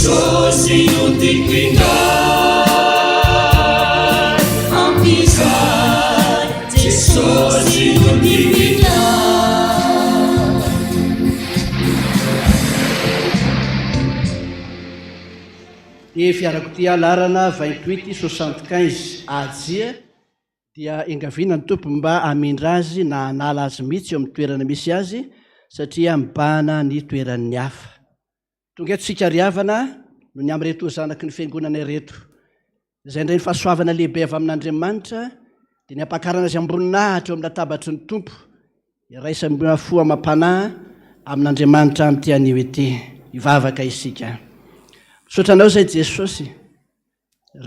Jesosy undiquingar, ampisar, Jesosy undiquingar. E fiarako ty alarana 28-75 ajia dia engavina ny tompo mba amindra azy na anala azy mihitsy eo amin'ny toerana misy azy satria mibana ny toeran'ny hafa. Tonga eto sika riavana no ny amreto zanaky ny fiangonana reto. Izay indray ny fahasoavana lehibe avy amin'Andriamanitra dia ny ampakarana azy amboninahitra eo amin'ny latabatry ny tompo. Iraisa fo amam-panahy amin'Andriamanitra amin'ity anio ity. Ivavaka isika. Misotranao izay Jesosy,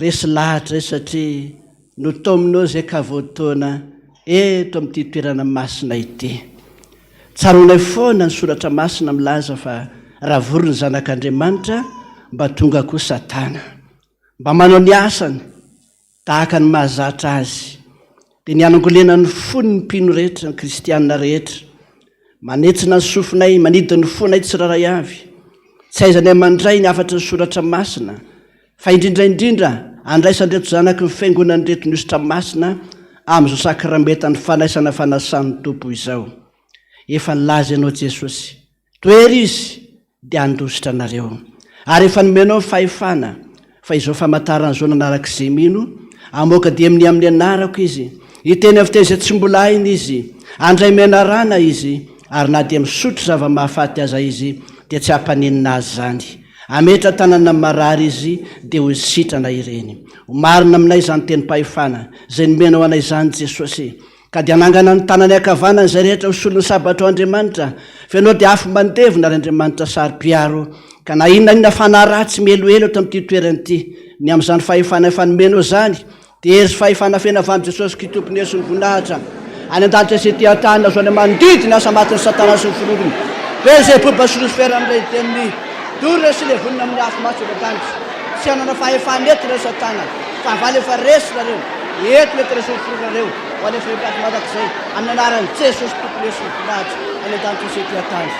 resy lahatra satria no tominao izay ka voataona eto amin'ity toerana masina ity. Tsaronay foana ny soratra masina milaza fa raha vory ny zanak'Andriamanitra mba tonga koa Satana, mba manao ny asany tahaka ny mahazatra azy, dia ny anangolena ny fony ny mpino rehetra, ny kristianina rehetra, manetsina ny sofinay, manidina ny fonay tsiraray avy, tsy aizanay mandray ny afatra ny soratra masina, fa indrindraindrindra andraisan'reto zanaky ny fiangonana reto ny ositra masina amin'izao sakramentany fandraisana fanasan'ny Tompo izao. Efa nilaza ianao Jesosy, toery izy dia andositra anareo, ary efa nomenao ny fahefana fa izao famantarana zao nanarak'izay mino, amoaka dia amin'ny anarako izy, hiteny avy teny izay tsy mbola hainy izy, andray menarana izy, ary na dia misotro zava-mahafaty aza izy dia tsy hampaninina azy zany. Ametra tanana marary izy dia ho sitrana ireny. Ho marina aminay izany teny-pahefana izay nomenao anay izany Jesosy, ka dia hanangana ny tanany ankavanana izay rehetra ho solon'ny sabatro Andriamanitra, fa ianao dia afo mandevona ary Andriamanitra sary-piaro, ka na inona fanahy ratsy mieloelo eto amin'ity toerana ity, ny amin'izany fahefana efa nomenao zany, dia ery fahefana fenavany Jesosy Kristompony Yesu ny voninahitra, any an-danitra sy ty an-tany azo any mandidina asa matiny Satana sy ny filorony. Bezay poba solosifera amin'ilay teniny, dorona sy le vonina amin'ny afo matsy evatanitra, tsy hanana fahefana eto ireo Satana, fa valy efa resy nareo, eto mety resy ny filorareo, ho any efa repaty matak'izay, amin'ny anaran'ny Jesosy Kristompony Yesu ny voninahitra, any an-danitra sy ty an-tany.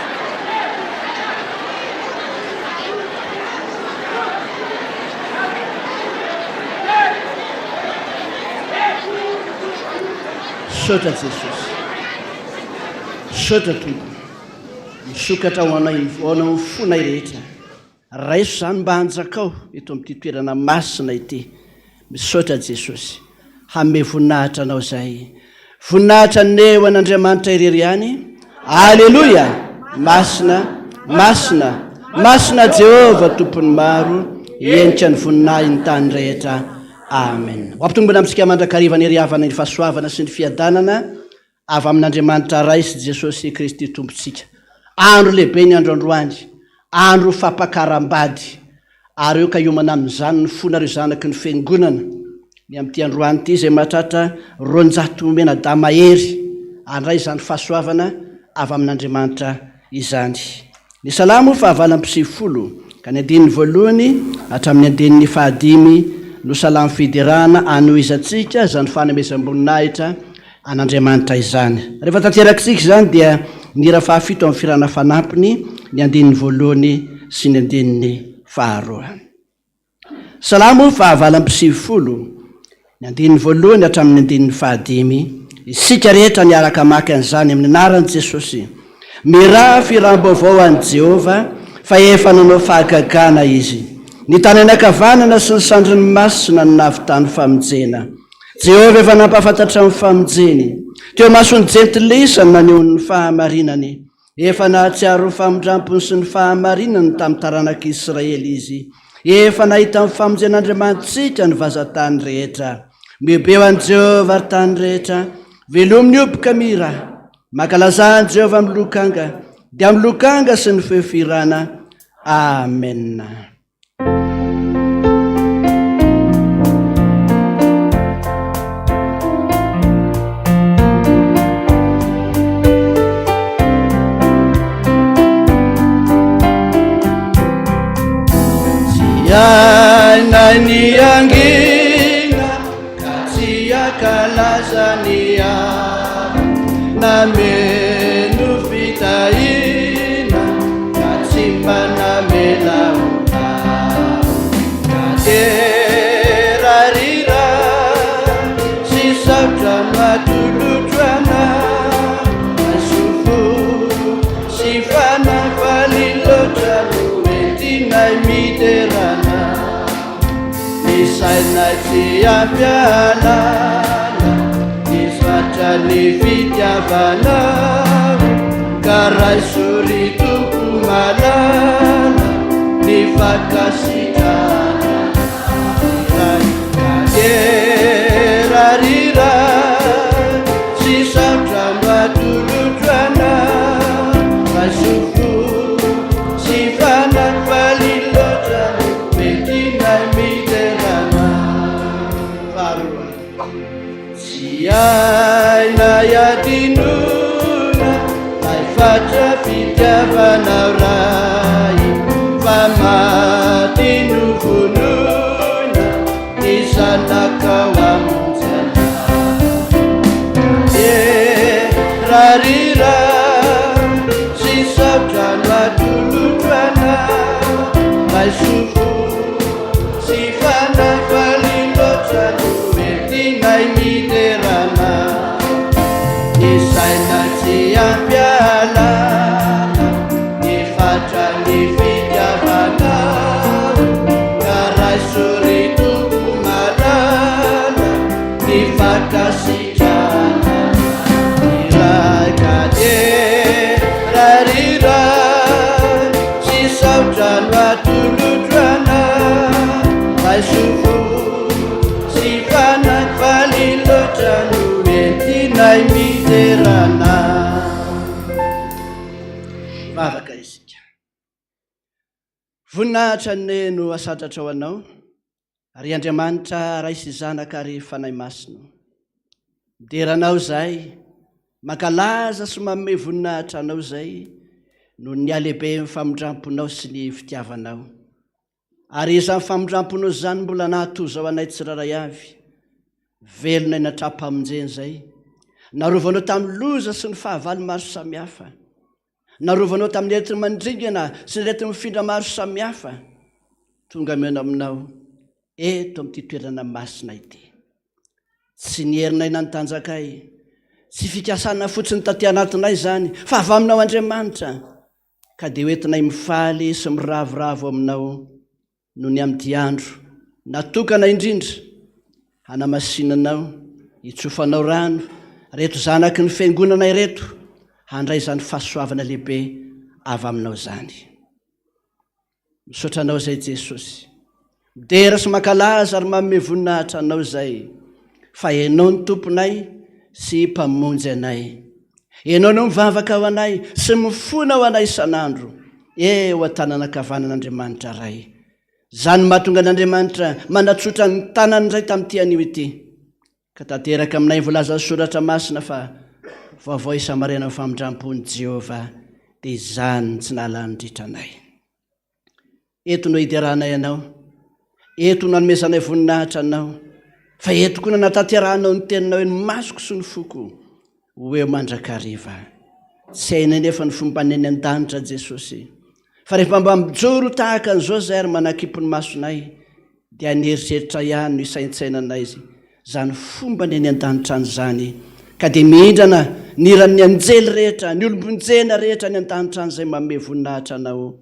Sotra Jesosy, sotra Tompo, misokatra ho anay ny fonay rehetra, raiso zany mba hanjakao eto amin'ity toerana masina ity. Misotra Jesosy, hanome voninahitra anao zay, voninahitra neo an'Andriamanitra irery ihany. Alleluia! Masina, masina, masina Jehova tompony maro, endrika ny voninahitra ny tany rehetra. Amen. Ho ampitongbona amintsika mandrakariva ny riavana ny fahasoavana sy ny fiadanana avy amin'Andriamanitra ray sy Jesosy Kristy tompontsika. Andro lehibe ny androandroany, andro fampakaram-bady, ary eo ka hiomana amin'izany ny fonareo zanaky ny fiangonana ny amin'ity androany ity izay mahatratra 200 mahery, andray izany fahasoavana avy amin'Andriamanitra izany. Ny salamo fahavalo-ambisivifolo ka ny andininy voalohany hatramin'ny andininy fahadimy no salamo fiderana anoizatsika zany fanomezam-boninahitra an'Andriamanitra izany. Rehefa tanterakitsika izany dia nira fahafito amin'ny firana fanampiny ny andininy voalohany sy ny andininy faharoa. Salamo fahavalo-ambisivifolo ny andininy voalohany hatramin'ny andininy fahadimy. Isika rehetra niaraka maka an'izany amin'ny anaran'i Jesosy. Miraha firam-baovao an'i Jehova fa efa nanao fahagagana izy. Ny tany anakavanana sy ny sandriny masina ny navitany famonjena. Jehova efa nampahafantatra amin'ny famonjeny. Teo masony jentilisa ny naneho ny fahamarinany. Efa nahatsiaro ny famondраmpony sy ny fahamarinany tamin'ny taranak'Israely izy. Efa nahita amin'ny famonjen'Andriamanitsika ny vazatany rehetra. Mibeo an'i Jehova ary tany rehetra, velominy oboka mira. Mankalaza an'i Jehova amin'ny lokanga, dia amin'ny lokanga sy ny fehofirana. Amen. Aina ni angina katia kalazania na menu vitaina katimba na melauta isaina tsy ampialana isatra ny fitiavana ka raisori tompo malala ny fakasitrana rarira sy saotra matolotrana masofo sy fanakvalilotra metinay miterana tsy aina iadinona ay fatra fitiavanao ray fa matino vonona isanakao amonjana rarira sy saotrano atolotrana maisofo sy fanafalilotrano metinay miterana isaina tsy ampialana ny fatra ny fitiavana ka raisori tompo malala ny fakasitrana irakade rarira sy saotrano atolotrana maisofo sy fanakvalilotrano metinay miterana vavaka isika voninahitra ny no asatratra ao anao ary Andriamanitra raisy zanaka ary fanahy masina mideranao zay makalaza sy manome voninahitra anao zay no ny alehibe mifamindramponao sy ny fitiavanao ary izany famindramponao zany mbola nahatozao anay tsiraray avy velona natrapamonjeny zay narovanao tamin'ny loza sy ny fahavalo maro samihafa narovanao tamin'ny rehetra mandringana sy ny rehetra mifindra maro samihafa tonga mena aminao eto amin'ity toerana masina ity tsy nierinay nanotanjakay tsy fikasana fotsiny taty anatinay zany fa avy aminao Andriamanitra ka dia hoentinay mifaly sy miravoravo aminao no ny amin'ity andro natokana indrindra hanamasinanao hitsofanao rano reto zanaky ny fiangonanay reto handray zany fahasoavana lehibe avy aminao zany misaotranao zay Jesosy midera sy makalaza ary manome voninahitra anao zay fa enao ny tomponay sy mpamonjy anay enao no mivavaka ao anay sy mifona ao anay isan'andro eo an-tananakavanan'Andriamanitra ray zany mahatonga an'Andriamanitra manatsotra ny tanany ray tamin'ity anio ity ka tanteraka aminay voalaza soratra masina fa vaovao isamarena ny famindrampon'i Jehova dia izany tsy nahalany-dritra anay eto no hideranay anao eto no hanomezanay voninahitra anao fa eto koa na nataterahanao ny teninao eny masoko sy ny foko ho eo mandrakariva tsy hainay nefa ny fombaneny an-danitra Jesosy fa rehefa mba mijoro tahaka an'izao zay ary manakipony masonay dia nieritreritra ihany no isaintsainanay zany fomba ny any an-danitra an'izany ka dia mihindrana ny ran'ny anjely rehetra ny olombonjena rehetra ny an-danitra an'izay manome voninahitra anao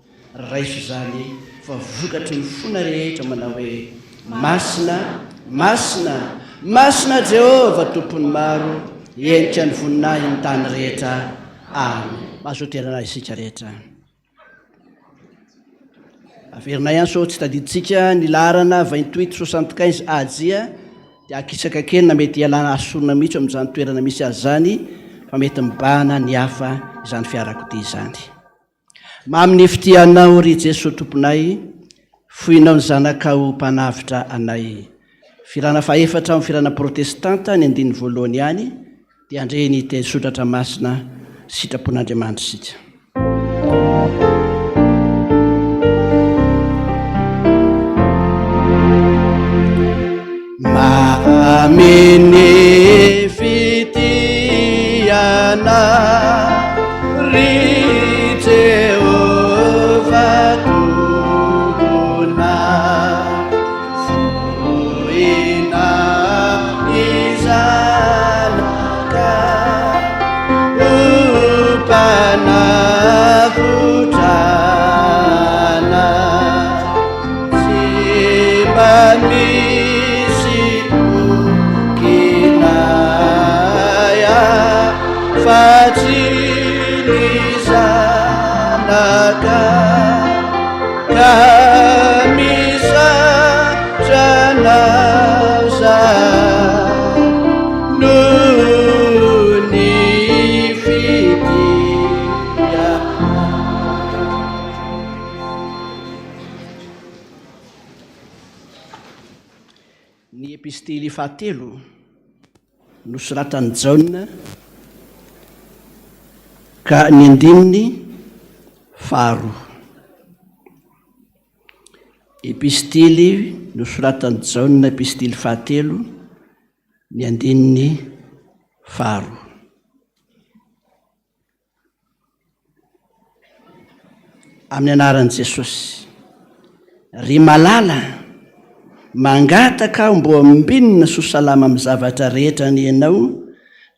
raiso zany fa vokatry ny fona rehetra manao hoe masina masina masina Jehova tompony maro endrika ny voninahy ny tany rehetra amen mahazoterana isika rehetra averinay ihany so tsy tadiditsika ny larana 28-75 ajia dia akisaka kely na mety hialana asorona mihitsy amin'izany toerana misy azy zany fa mety mibana ny hafa izany fiarakodia izany mamin'ny fitianao ry Jesosy tomponay foinao ny zanakao mpanavitra anay firana faefatra amin'ny firana protestanta ny andiny voalohany ihany dia andreny te sotratra masina sitrapon'Andriamanitra sika maminy fitiana ry Jehova tompona foina izanaka upanavutrana simbami baka ka misatranao za no ny fidia. Ny epistily fahatelo nosoratany Jaona ka ny andininy faharoa. Epistily nosoratany Jaona, epistily fahatelo, ny andininy faharoa. Amin'ny anaran'i Jesosy, ry malala, mangataka mbo ambinina sosalama amin'ny zavatra rehetra ny ianao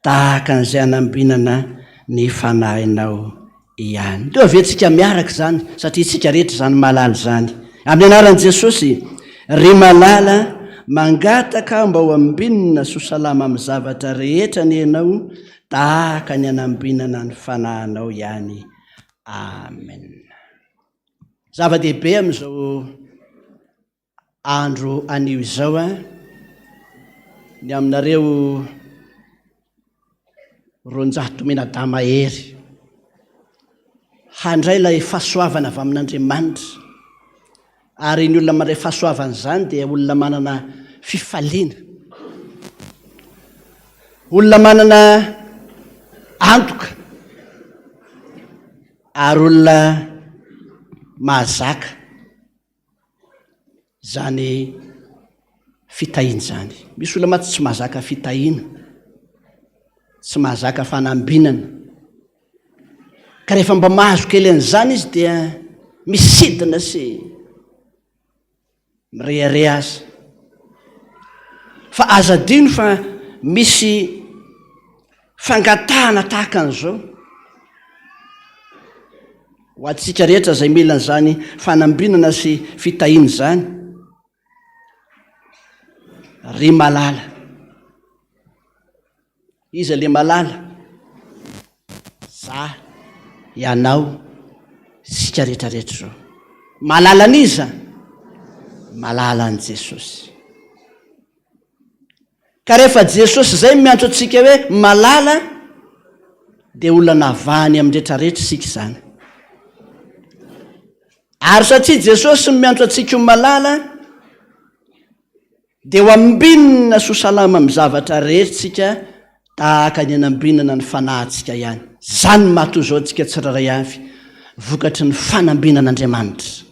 tahaka an'izay anambinana ny fanahinao ihany. Teo aventsika miaraka zany satria tsika rehetra zany malala zany. Amin'ny anaran'i Jesosy, ry malala, mangataka mbo ambinina sosalama amin'ny zavatra rehetra ny ianao tahaka ny anambinana ny fanahinao ihany. Amen. Zava-dehibe amin'izao andro anio izao ny aminareo ronjahatomenadama hery handray ilay fahasoavana avy amin'Andriamanitra, ary ny olona mandray fahasoavana zany dia olona manana fifaliana, olona manana antoka, ary olona mahazaka zany fitahiana zany. Misy olona maty tsy mahazaka fitahiana, tsy mahazaka fanambinana, ka rehefa mba mahazo kely an'izany izy dia misidina sy mirehare azy. Fa aza dino fa misy fangatahana tahaka an'izao ho antsika rehetra izay mila an'izany fanambinana sy fitahiana zany. Ry malala, iza le malala? Za, ianao, sika rehetrarehetra zao. Malala an'iza? Malala an' Jesosy. Ka rehefa Jesosy zay miantso antsika hoe malala, dia olona navahany amin'ny rehetrarehetra sika zany. Ary satria Jesosy miantso antsika ho malala, dia ho ambinina sosalama amin'ny zavatra rehetra tsika tahaka ny anambinana ny fanahintsika ihany. Zany matoa zao antsika tsiraray avy vokatry ny fanambinan'Andriamanitra,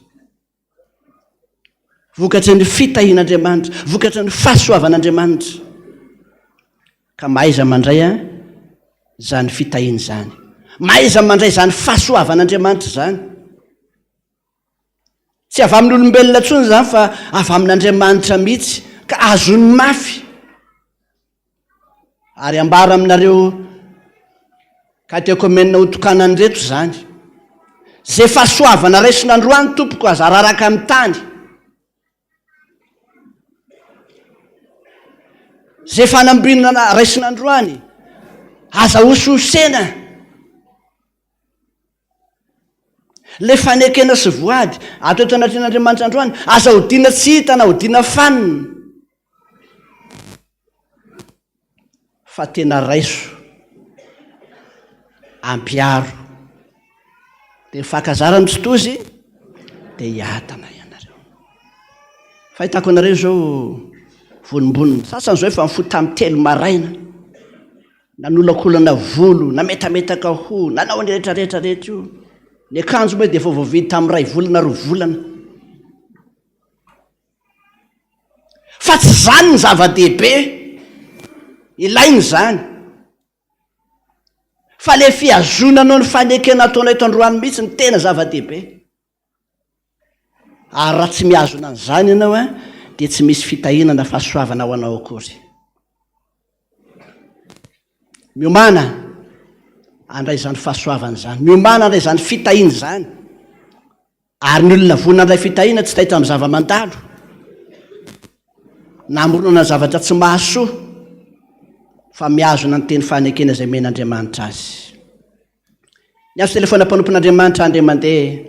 vokatry ny fitahian'Andriamanitra, vokatry ny fahasoavan'Andriamanitra. Ka maiza mandray zany fitahiana zany, maiza mandray zany fahasoavan'Andriamanitra zany. Tsy avy amin'ny olombelona tsony zany fa avy amin'Andriamanitra mihitsy, ka azony mafy. Ary ambara aminareo katekomena hotokanany reto zany, zay fahasoavana raisin'androany tompoko aza raraka amin'ny tany, zay fanambinana raisin'androany aza hososena, le fanekena sy voady ato eto anatin'Andriamanitra androany aza hodina tsy hita na hodina fanina, fa tena raiso ampiaro dia fakazara mitsitozy dia hiatana ianareo. Fahitako anareo zao vonimbonina sasany zao efa mifoto tamin'ny 3 maraina, nanolakolana volo, nametametaka ho, nanao ny rehetrarehetra io. Ny akanjo moa dia efa voavidy tamin'ny 2 volana 2 volana. Fa tsy zany ny zava-dehibe, ilainy zany. Fa le fiazonanao ny fanekena ataonao eto androany mihitsy ny tena zava-dehibe. Ary raha tsy mihazona an'izany ianao dia tsy misy fitahiana na fahasoavana ho anao akory. Miomana andray zany fahasoavana zany, miomana andray zany fitahiana zany. Ary ny olona vonina andray fitahiana tsy tahita amin'ny zava-mandalo, na moronana zavatra tsy mahasoa, fa mihazona ny teny fanekena izay men'Andriamanitra azy. Ny azo telefona mpanompon'Andriamanitra andray mandeha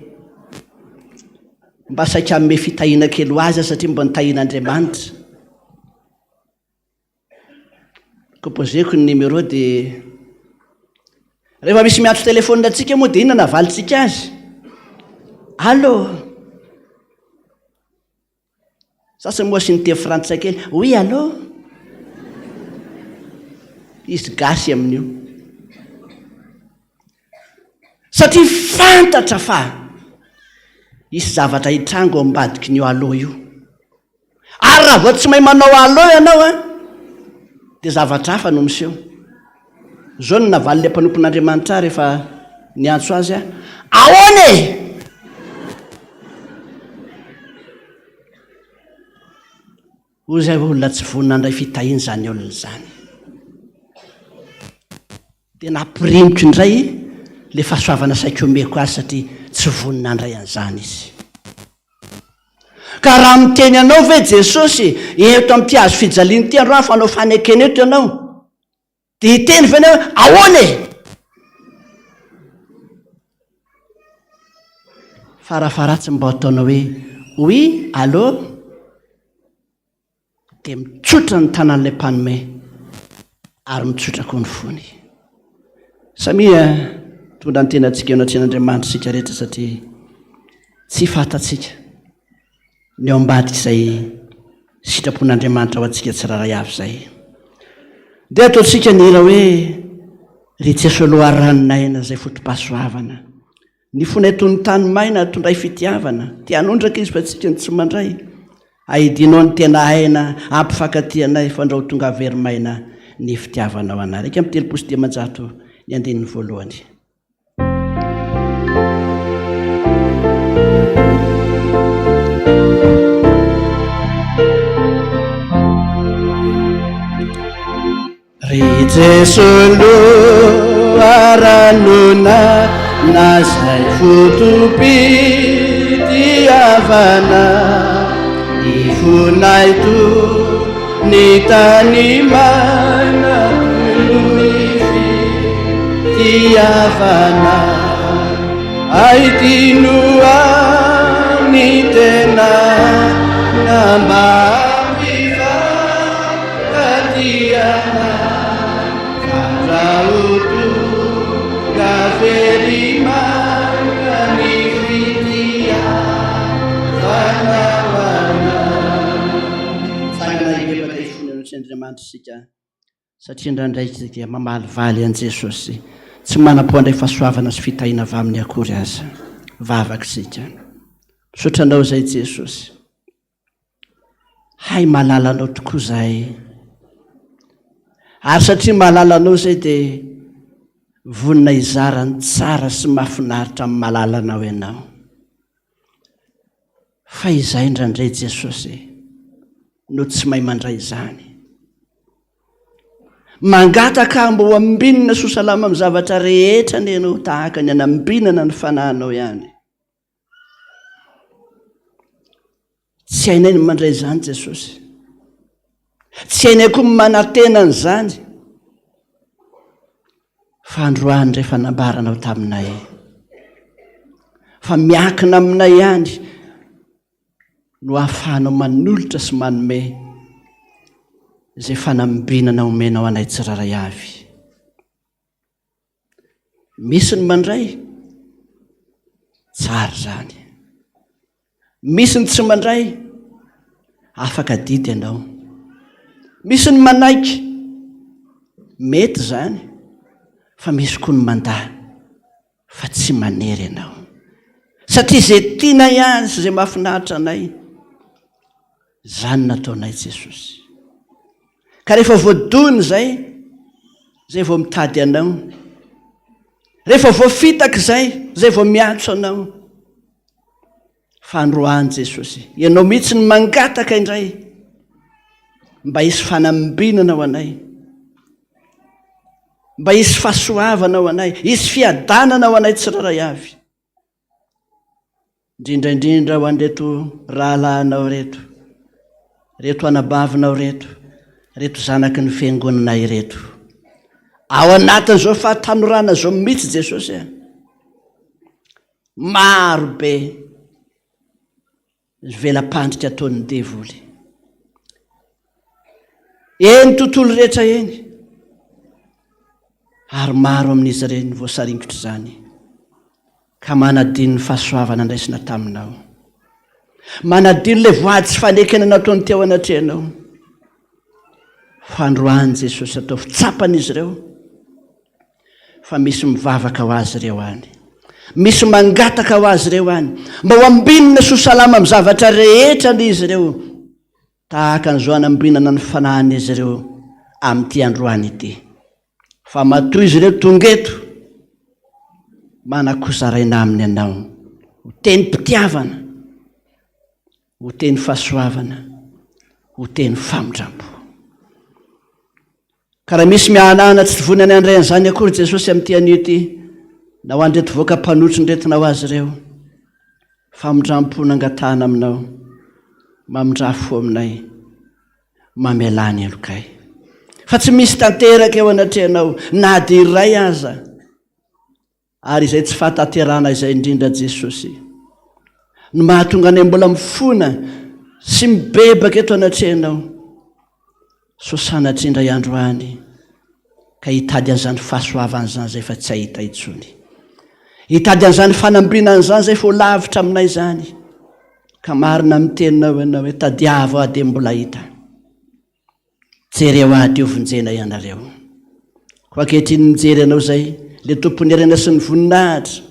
mba saika ame fitahina kely azy satria mba nitahin'Andriamanitra. Composeko ny numéro dia rehefa misy miantso telefônina atsika moa dia inona navalitsika azy? Allô? Sasany moa sy niteny frantsay kely, oui allô? Izy gasy amin'io. Satria fantatra fa isy zavatra hitrango ambadiky nyo allô io. Ary raha vao tsy mahay manao allô ianao dia zavatra hafa no miseho. Zao no navaly le mpanompon'Andriamanitra rehefa niantso azy ahoana e? Hoy zay olona tsy voninandray fitahiny zany olona zany. Dia nampirimitro indray le fahasoavana saika omeko azy satria tsy voninandray an'izany izy. Ka raha miteny anao ve Jesosy eto amin'ity hazo fijaliany ity androany fanao fanekena eto ianao, dia hiteny ve anao ahoana e? Farafaratsy mba ataonao hoe oui allô, dia mitsotra ny tanan'ilay mpanome ary mitsotra koa ny fony. Samia tonga ny tenantsika eo anatrehan'Andriamanitra sika rehetra satria tsy fantatsika ny ao ambadika izay sitrapon'Andriamanitra ho antsika tsiraray avy izay. Dia ataontsika ny hira hoe ry Jesosy aloha ranonaina izay fotom-pahasoavana, ny fonay toy ny tany maina tondray fitiavana, tia hanondraka izy fa tsika ny tsy mandray, ahidinao ny tena aina ampifankaty anay fandrao tonga verimaina ny fitiavanao anay. Reka amin'ny telopolo sy diamanjato ny andinin'ny voalohany. Ry Jesosy loha ranona nazay fotom-pitiavana, ifonay toy ny tany maina ny fitiavana, ahitinoa ny tena nambam-pifakatiana, fandraotonga verimana ny fitiavana. Andriamanitra sika satria indraindray dia mamalivaly an' Jesosy, tsy manam-poandray fahasoavana sy fitahina avy amin'ny akory aza. Vavaka sika misotranao zay Jesosy, hay malalanao tokoa zay, ary satria malalanao zay dia vonina izarany tsara sy mahafinaritra amin'ny malalanao ianao. Fa izay indraindray Jesosy no tsy mahay mandray izany, mangataka mba ho ambinina sosalama amin'ny zavatra rehetra ny ianao tahaka ny anambinana ny fanahinao ihany. Tsy hainay ny mandray izany Jesosy, tsy hainay koa ny manantena an'izany, fa androany rehefa nambaranao taminay fa miakina aminay ihany no ahafahanao manolotra sy manome izay fanambinana omenao anay tsiraray avy. Misy ny mandray tsara zany, misy ny tsy mandray afaka didy ianao, misy ny manaiky mety zany, fa misy koa ny mandà fa tsy manery ianao, satria izay tiana ihany sy izay mahafinaritra anay zany nataonay Jesosy. Ka rehefa voadony zay vao mitady anao, rehefa vao fitaka zay vao miantso anao, fa androany Jesosy ianao mihitsy ny mangataka indray mba hisy fanambinana ao anay, mba hisy fahasoavana ao anay, hisy fiadanana ao anay tsiraray avy, indrindraindrindra ho an'reto rahalahinao reto anabavinao reto zanaky ny fiangonana ireto, ao anatin'izao fahatanorana zao mihitsy Jesosy, maro be velam-pandritra ataon'ny devoly. Eny tontolo rehetra eny, ary maro amin'izy ireny voasaringitra izany, ka manadino ny fahasoavana andraisina taminao, manadino ilay voady sy fanekena nataony teo anatrehanao. Fa androany Jesosy atao fitsapan'izy ireo, fa misy mivavaka ho azy ireo any, misy mangataka ho azy ireo any, mba ho ambinina sosalama amin'ny zavatra rehetra n'izy ireo, tahaka an'izao anambinana ny fanahyn'izy ireo amin'ity androany ity. Fa matoy izy ireo tongeto manakosaraina aminy ianao, ho teny mpitiavana, ho teny fahasoavana, ho teny famindrampo. Ka raha misy mianana tsy vonany andray an'izany akory Jesosy amin'ity anio ity, na ho andreto voaka mpanotry ndretina ho azy ireo, famindrampo nangatana aminao, mamindrafo aminay, mamelany elokay. Fa tsy misy tanteraka eo anatrehanao, na dia iray aza, ary izay tsy fahatanterana izay indrindra Jesosy. No mahatonga anay mbola mifona sy mibebaka eto anatrehanao, sosana indray andro any, ka hitady an'izany fahasoavana izany izay fa tsy ahita intsony. Hitady an'izany fanambinana izany izay fa ho lavitra aminay izany, ka marina amin'ny teninao ianao hoe tadiavo aho dia mbola hita. Jereo aho io vonjena ianareo. Ko ankehitriny mijery ianao izay, ilay tompony arena sy ny voninahitra,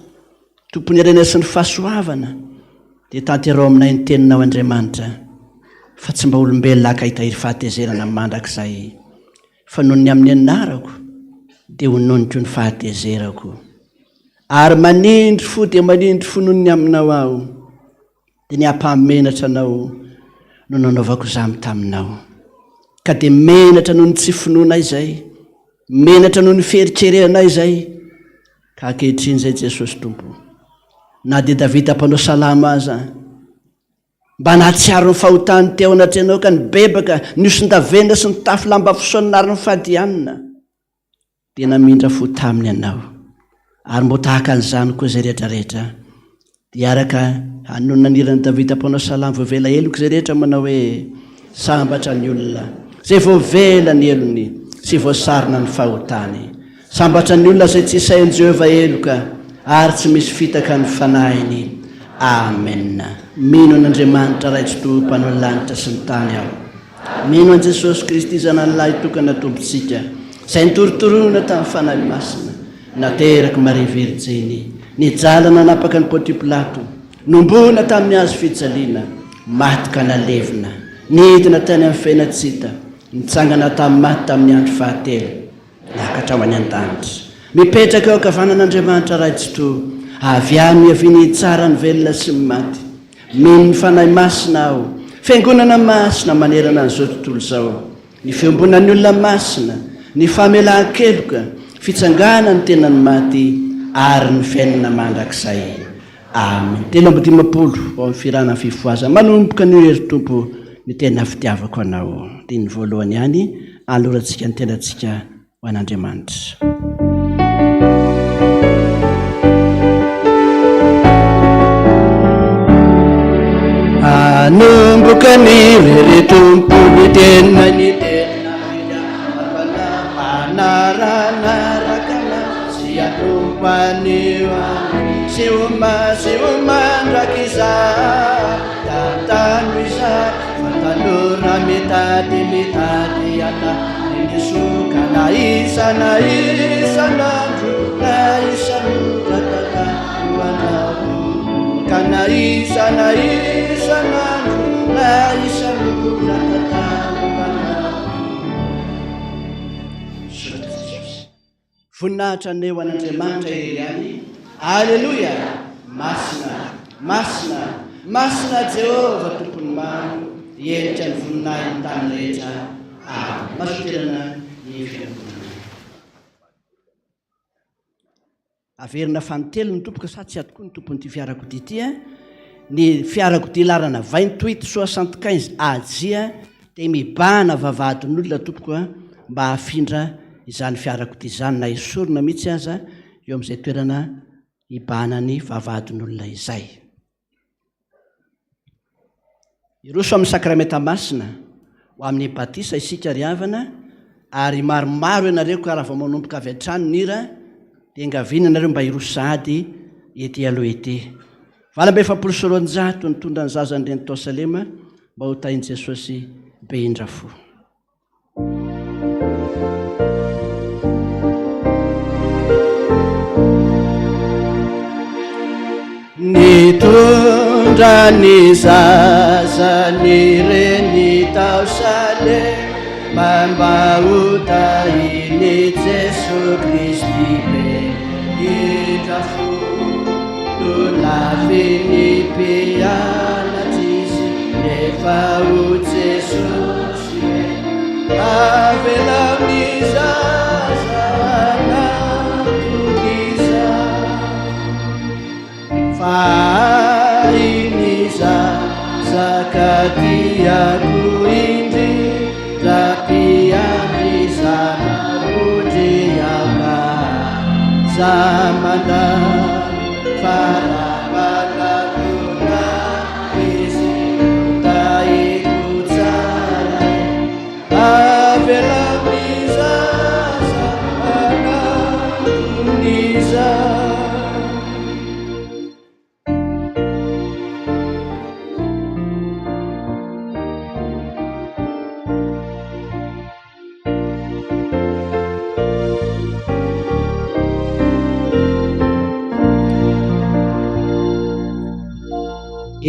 tompony arena sy ny fahasoavana, dia tanterao aminay ny teninao Andriamanitra, fa tsy mba olombelona hitahiry fahatezerana mandrakizay, fa noho ny amin'ny anarako dia hononiko ny fahatezerako. Ary manindry fo dia manindry fo noho ny aminao aho, dia ny ampahamenatra anao no nanaovako izany taminao. Ka dia menatra noho ny tsy finoana izay, menatra noho ny fieritrereana izay, ka ankehitriny izay Jesosy Tompo. Na dia Davida mpanao salama aza, mba nahatsiaro ny fahotany teo anatrehanao ka nibebaka niosondavenona sy ny tafy lamba fisaonana ary ny fadianina, dia namindra fo taminy ianao. Ary mbo tahaka an'izany koa izay rehetrarehetra, dia araka hanonanirany Davida mpanao salama voavela eloko izay rehetra manao hoe sambatra ny olona, izay voavela ny elony sy voasarona ny fahotany. Sambatra ny olona izay tsy isain'i Jehova eloka, ary tsy misy fitaka ny fanahiny. Amen. Mino an'Andriamanitra raitso mpanao lanitra sy ny tany aho. Mino an Jesosy Kristy zanany lahy tokana tompontsika, izay nitorotorona tamin'ny fanahy masina, nateraka Maria Virjiny, nijalana napaka ny Pônty Pilato, nombona tamin'ny hazo fijaliana, maty ka nalevina, nidina tany amin'ny fenatsita, nitsangana tamin'ny maty tamin'ny andro fahatelo, nakatra ho any an-danitra. Mipetraka eo ankavanan'Andriamanitra raitso, avy any miaviany tsara ny velona sy ny maty. Mino ny fanahy masina aho, fiangonana masina manerana an'izao tontolo izao, ny fiambonan'ny olona masina, ny famelan-keloka, fitsangana ny tenany maty, ary ny fiainana mandrakizay. Amen. 3:10 ao amin'ny firana fifoaza manomboka ny hery Tompo ny tena fitiavako anao. Dia ny voalohany ihany alorantsika ny tenantsika ho an'Andriamanitra. Anomboka ny hery Tompo ny tena manararanaraka sy atompo anio sy omandrakiza tatano iza fatanora mitady ana nisoka na isanandro na isanotratata hoanao ka na isanandro na isanotratata hoanao. Voninahitra ny eo an'Andriamanitra ihany. Alleluia. Masina Jehova tompony maro, endrika ny voninahitra ny tany rehetra. Masoterana ny fiangonana. Averina fanotelo ny tompoka sa tsy ato koa ny tompon'ity fiarakodia ity. Ny fiarakodia larana 2875 ajia dia mibahana vavahadin'olona tompoka mba hafindra izany fiarakodia izany, na esorina mihitsy aza eo amin'izay toerana hibahana ny vavahadin'olona izay. iroso amin'ny sakramenta masina ho amin'ny batisa isika riavana, ary maromaro ianareo ka raha vao manomboka avy hatrany nira dia engaviana ianareo mba iroso sahady ety aloha ety. Valambe 700 nitondra ny zazan'ireny Tosalema mba ho tahin' Jesosy be indrafo. Nitondra ny zazany reny Tosalema mba ho tahiny Jesu Kristy be indrafo. Laviny mpianatra izy nefa ho Jesosy avelany zaza natokisa fa iny zaza katiako indrindra mpiandrizana ondriaka zamana faramanatona izy taiko tsara avelany zaza anatoniza.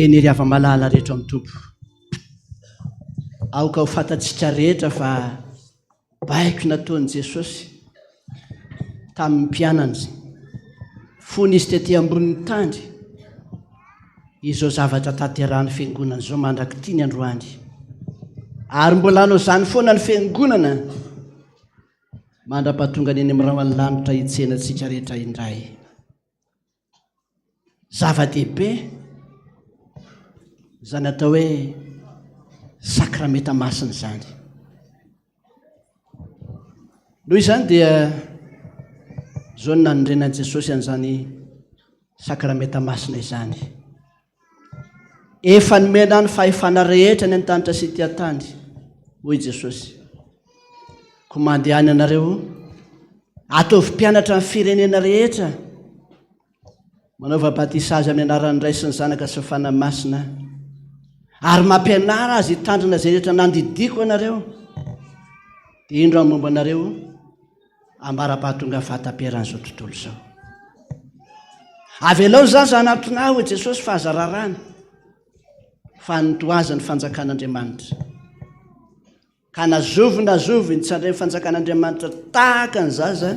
Eny ry ava-malala rehetra amin'ny Tompo, aoka ho fantatsika rehetra fa baiko nataon'i Jesosy tamin'ny mpianany fony izy tetỳ ambonin'ny tany izao zavatra tanterahany fiangonana izao mandraky tiany androany, ary mbola hanao izany foana ny fiangonana mandra-pahatonga ny eny amin'ny raha lanitra hitsenantsika rehetra indray. Zava-dehibe zany atao hoe sakramenta masina zany. Noho izany dia zao ny nanondrenan'i Jesosy an'izany sakramenta masina izany. Efa nomena ny fahefana rehetra ny an-tanitra sy ty an-tany hoy Jesosy, komandehany anareo ataovy mpianatra amin'ny firenena rehetra, manaova batisa azy amin'ny anaran'ny Ray sy ny Zanaka sy ny Fanahy Masina, ary mampianara azy hitandrina izay rehetra nandidiko anareo, dia indro amin'ny momba anareo ambara-pahatonga fahatam-peran'izao tontolo izao. Avy alao zany zanatona hoy Jesosy fa aza rarana fa nitoaza ny fanjakan'Andriamanitra, ka nazovy nitsandray ny fanjakan'Andriamanitra tahaka ny zaza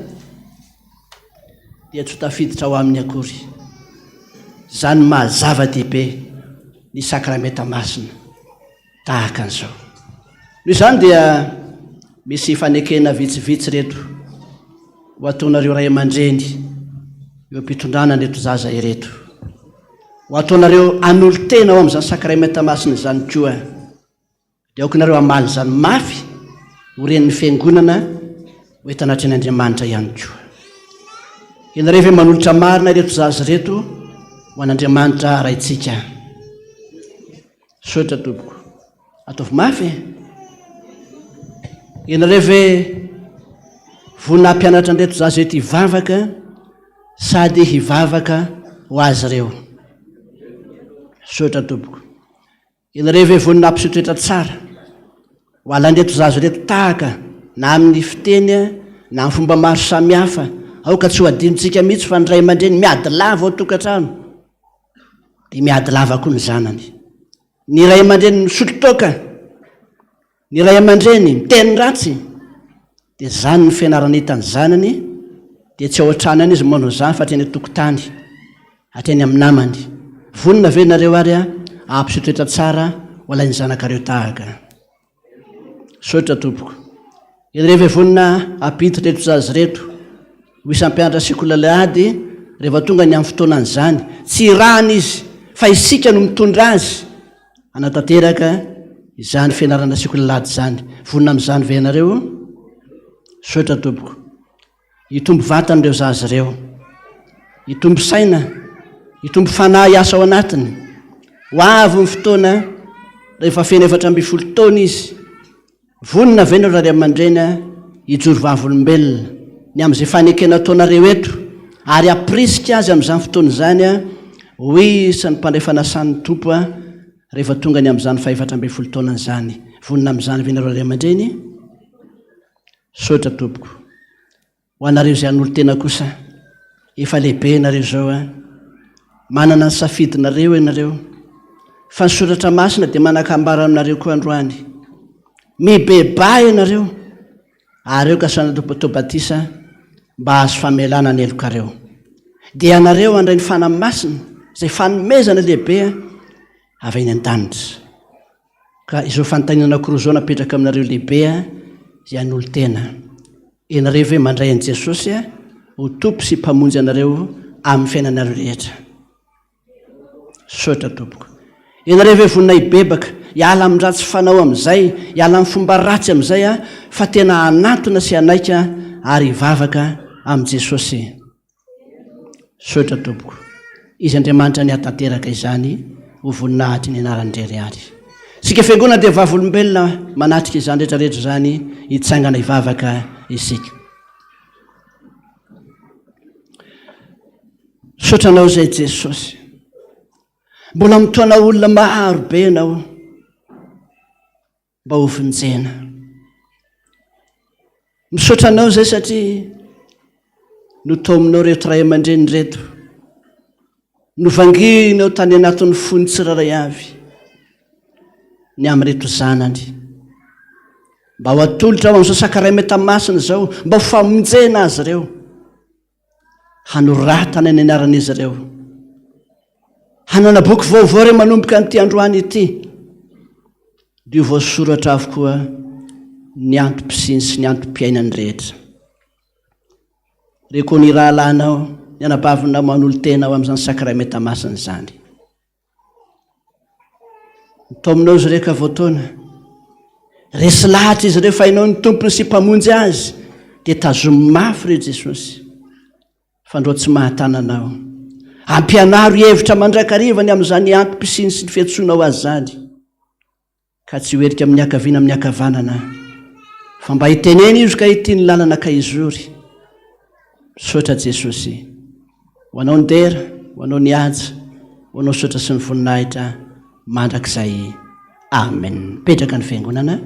dia tsy ho tafiditra ao amin'ny akory. Zany mahazava-dehibe ny sakramenta masina tahaka an'izao. Noho izany dia misy fanekena vitsivitsy reto ho ataonareo ray aman-dreny eo ampitondrana reto zaza ireto, ho ataonareo anolo tena ao amin'izany sakramenta masina izany koa, dia aokonareo amaly zany mafy ho ren'ny fiangonana ho entanatry Andriamanitra ihany koa. Ianareo ve manolotra marina ireto zaza reto ho an'Andriamanitra raitsika? Sotra tompoko, ataovy mafy. Ianareo ve vonina mpianatra an'ireto zaza reto hivavaka sady hivavaka ho azy ireo? Sotra tompoko. Ianareo ve vonina mpisotoetra tsara ho alan'ireto zaza reto tahaka na amin'ny fiteny na amin'ny fomba maro samihafa, aoka tsy ho adinontsika mihitsy fa ny ray aman-dreny miady lava ao tokantrano dia miady lava koa ny zanany. Ny ray aman-dreny misotro toka, ny ray aman-dreny miteny ratsy, dia zany ny fianarana hitany zanany, dia tsy ao an-tranany izy manao zany fa hatreny tokotany, hatreny amin'ny namany. Vonina ve nareo ary ampisotoetra tsara ho alain'ny zanakareo tahaka? Sotra tompoko. Ianareo ve vonina ampiditra reto zaza reto ho isam-pianatra sekolalady rehefa tonga ny amin'ny fotoanany zany? Tsy rahana izy fa isika no mitondra azy anatanteraka izany fianarana sekolalady zany. Vonina amin'izany ve ianareo? Sotra tompoko. Hitombo vatana ireo zaza ireo, hitombo saina, hitombo fanahy hiasa ao anatiny. Ho avy ny fotoana rehefa fena 4 taona izy vonina vena raha amandrena ijoro vavolombelona ny amin'izay fanekena taonareo eto ary aprisika azy amin'izany fotoana izany hoy isany mpandray fanasan'ny tompo rehefa tonga ny amin'izany 4 taonany izany vonina amin'izany venareo ray aman-dreny sotra tompoko ho anareo izay an'olo tena kosa efa lehibe nareo zao manana ny safidinareo ianareo fa ny soratra masina dia manakambara aminareo koa androany mibeba ianareo ary eo kasana tobatisa mba azo famelana ny elokareo dia anareo andray ny fanahy masina izay fanomezana lehibe avainy an-danitra ka izao fanontaniana anakoroa zao napetraka aminareo lehibe izay an'olo tena ianareo ve mandray an' Jesosy ho tompo sy mpamonjy anareo amin'ny fiainanareo rehetra sotra tompoko ianareo ve vonina hibebaka hiala amin'ny ratsy fanao amin'izay hiala amin'ny fomba ratsy amin'izay fa tena hanatona sy hanaika ary hivavaka amin'i Jesosy sotra tompoko izy Andriamanitra ny hatanteraka izany ho voninahitry ny anaran'indrery ary sika fiangonana dia vavolombelona manatrika izany rehetrarehetra izany hitsangana hivavaka isika sotranao izay Jesosy mbola mitoana olona maro be ianao mba ho vonjena misotranao izay satria notominao reto ray aman-dreny reto novanginao tany anatin'ny fony tsiraray avy ny amin'reto zanany mba ho atolotra ao amin'izao sakaray metamasina izao mba ho famonjena azy ireo hanoratana ny anaran'izy ireo hanana boky vaovao reo manomboka n'ity androany ity dia ho voasoratra avokoa ny antom-pisiny sy ny antom-piainany rehetra reko ny rahalanao ny anabavinao manolo tena ao amin'izany sakaray metamasina izany tominao izy reka voatoana resy lahatra izy ireo fa hainao ny tompony sy mpamonjy azy dia tazomy mafy reo Jesosy fandro tsy mahatananao ampianaro hevitra mandrakariva ny amin'izany antom-pisiny sy ny fiantsonao azy zany ka tsy hoerika amin'ny akaviana amin'ny akavanana fa mba hiteneny izy ka hity ny lalana ka izory sotra Jesosy ho anao ny dera ho anao ny aja ho anao sotra sy ny voninahitra mandrakizay amen petraka ny fiangonana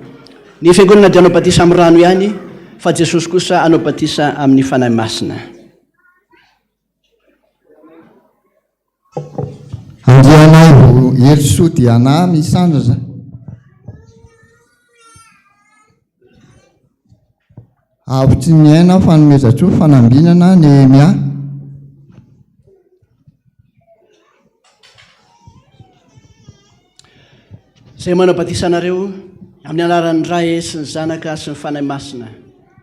ny fiangonana dia anao batisa amin'ny rano ihany fa Jesosy kosa anao batisa amin'ny fanahy masina andrianao herisoa diana misandraza avy-tsy miaina fanomezatro fanambinana Nehemia izay manao batisa anareo amin'ny anaran'ny Ray sy ny Zanaka sy ny fanahy masina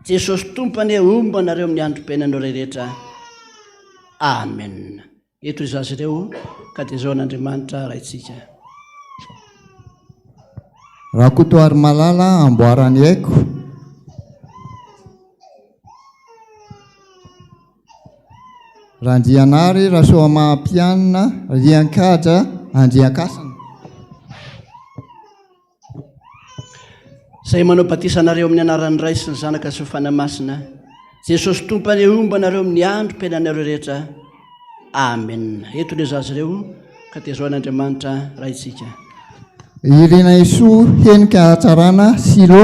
Jesosy tompany omba anareo amin'ny androm-piainanao rehetra amen eto izy azy ireo ka dia zao an'Andriamanitra raitsika raha kotoary malala amboarany haiko randrianary raha soa mahampianina riankadra andriankasana izay manao batisa anareo amin'ny anaran'ny Ray sy ny Zanaka sy ny fanahy masina Jesosy tompany omba anareo amin'ny androm-piainanareo rehetra amen eto le zazy ireo ka dia zao an'Andriamanitra raitsika irina Isoa henika hatsarana Silo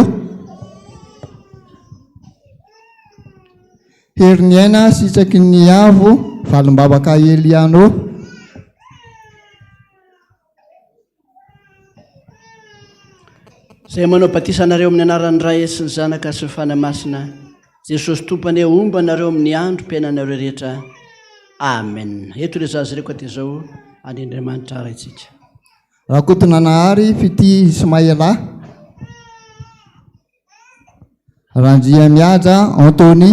heriny aina sitsaky ny avo valombavaka Eliano izay manao batisa anareo amin'ny anaran'ny Ray sy ny Zanaka sy ny fanahy masina Jesosy tompany omba anareo amin'ny androm-piainanareo rehetra amen eto le zazy ireo ka dia zao an'Andriamanitra raitsika raha kotonanahary fity Ismaela randria miaja Antony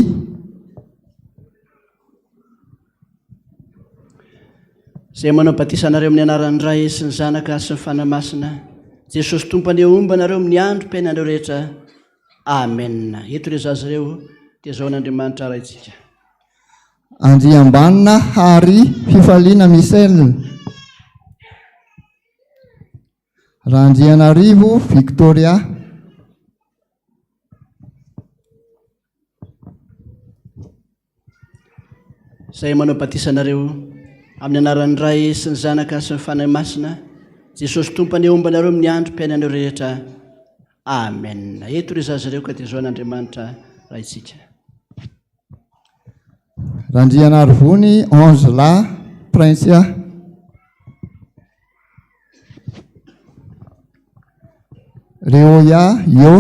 izay manao batisa anareo amin'ny anaran'ny Ray sy ny Zanaka sy ny fanahy masina Jesosy tompany omba anareo amin'ny androm-piainanareo rehetra amen eto le zazy ireo dia zao an'Andriamanitra raitsika andriambanina Hary fifaliana Misel Randrianarivo Victoria. Izay manao batisanareo amin'ny anaran'ny Ray sy ny Zanaka sy ny Fanahy Masina, Jesosy Tompony ombanareo amin'ny andro mpiainanareo rehetra. Amen. Eto ry zazy ireo ka dia zao n'Andriamanitra raitsika. Randrianarivony Angela Prince. Reoya Yo.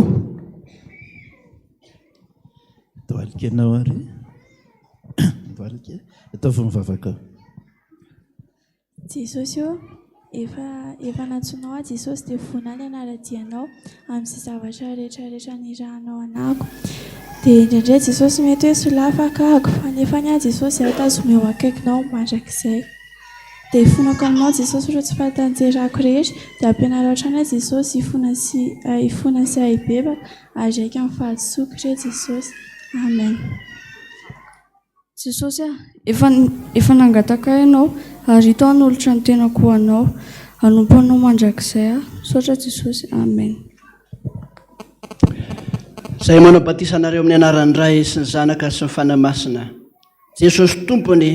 Doalikanao ary. Doalika. Ataovy mivavaka. Jesosy io efa natsoinao a Jesosy dia vonany anaradianao amin'izay zavatra rehetrarehetra nirahanao anako. Dia indraindray Jesosy mety hoe solafakako fa nefa ny a Jesosy aho tazomeo akaikinao mandrakizay. Dia ifonako aminao Jesosy ireo tsy fahatanjerako rehetra dia ampianarao hatrany a Jesosy ifona sy ahibebaka ary aika amin'ny fahadisoky re Jesosy. Amen. Jesosy efa nangataka ianao ary ito anolotra ny tenako ho anao, hanompo anao mandrakizay sotra Jesosy. Amen. Izay manao batisanareo amin'ny anaran'ny Ray sy ny Zanaka sy ny Fanahy Masina, Jesosy Tompony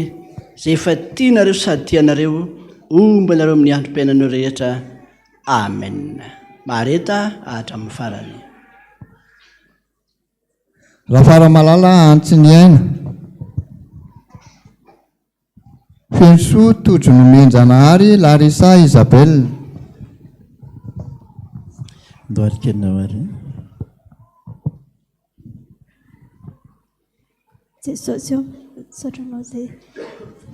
izay efa tianareo sady tianareo, ombanareo amin'ny androm-piainanareo rehetra. Amen. Mareta hatramin'ny farany. Rafara malala Antsiny aina. Fenso Tojono Menjanahary Larissa Isabelle. Doalikanao ary. Jesosy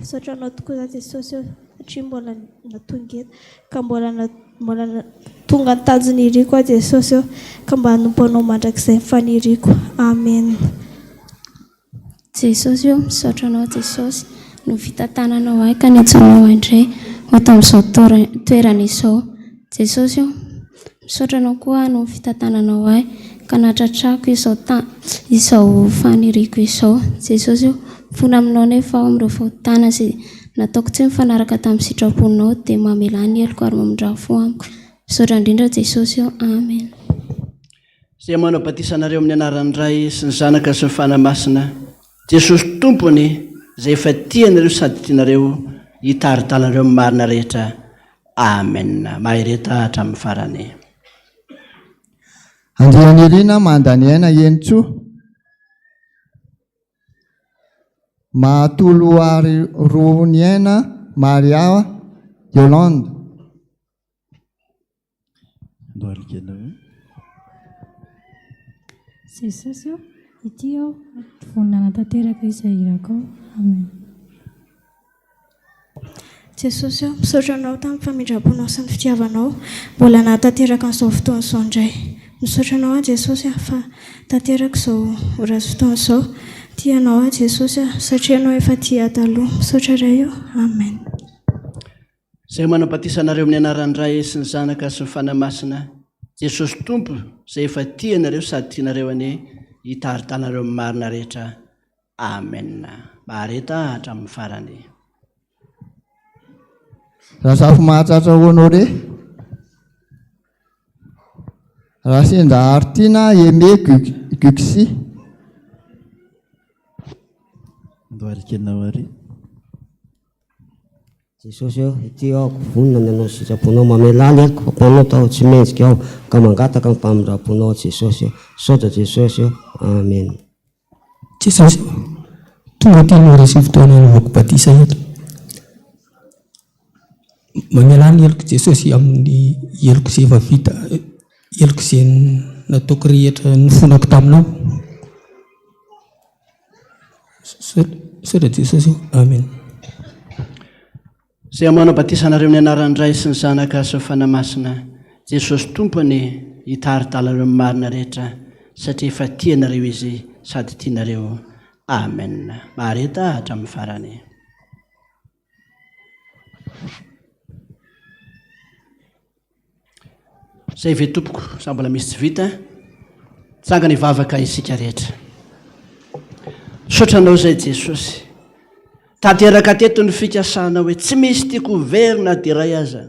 sotranao tokoa za Jesosy satria mbola natonga eto ka mbola tonga ny tanjon'iriko a Jesosy ka mba hanompo anao mandrakizay faniriko. Amen. Jesosy misaotra anao Jesosy no fitatananao ahy ka niatsanao indray ato amin'izao toerana izao. Jesosy misaotra anao koa no fitatananao ahy ka natratrako izao faniriko izao. Jesosy fona aminao nefa ao amin'ireo fahotana izay nataoko tsy mifanaraka tamin'ny sitraponao dia mamela ny heloko ary mamondrafo amiko. Misaotra indrindra Jesosy. Amen. Izay manao batisanareo amin'ny anaran'ny Ray sy ny Zanaka sy ny Fanahy Masina, Jesosy Tompony izay efa tianareo sady tianareo, hitaritanareo amin'ny marina rehetra. Amen. Mahireta hatramin'ny farany. Andrianirina Mandaniaina Entso. Mahatolo ary Roniaina Maria Yolande. Doalikanao. Jesosy ity ao vonana tanteraka izay irako. Amen. Jesosy misaotra anao tamin'ny famindraponao sy ny fitiavanao mbola nahatanteraka an'izao fotoana izao indray. Misaotra anao a Jesosy fa tanteraka izao razy fotoana izao. Tianao a Jesosy satria anao efa tia taloha. Misaotra ray io. Amen. Izay manao batisanareo amin'ny anaran'ny Ray sy ny Zanaka sy ny Fanahy Masina, Jesosy Tompo izay efa tianareo sady tianareo ane, hitaritanareo amin'ny marina rehetra. Amen. Mareta hatramin'ny farany. Rasafo mahatratra honore. Rasenda Artina Aimé Guxy. Doalikanao ary. Jesosy ity aho vonona ny anao sitraponao mamela ny heloko fampanao tao tsy mendrika aho ka mangataka ny mpamindraponao Jesosy. Saotra Jesosy. Amen. Jesosy tonga teny resy fotoana novako batisa eto. Mamela ny heloko Jesosy amin'ny heloko izay efa vita, heloko izay nataoko rehetra nifonako taminao. Saotra Jesosy. Amen. Izay manao batisanareo amin'ny anaran'ny Ray sy ny Zanaka sy ny Fanahy Masina, Jesosy Tompony hitaritanareo amin'ny marina rehetra satria efa tianareo izy sady tianareo. Amen. Mareta hatramin'ny farany. Izay ve tompoko sa mbola misy tsy vita, tsangana hivavaka isika rehetra. Saotranao izay Jesosy, tanteraka teto ny fikasana hoe tsy misy tiako verina dia ray aza.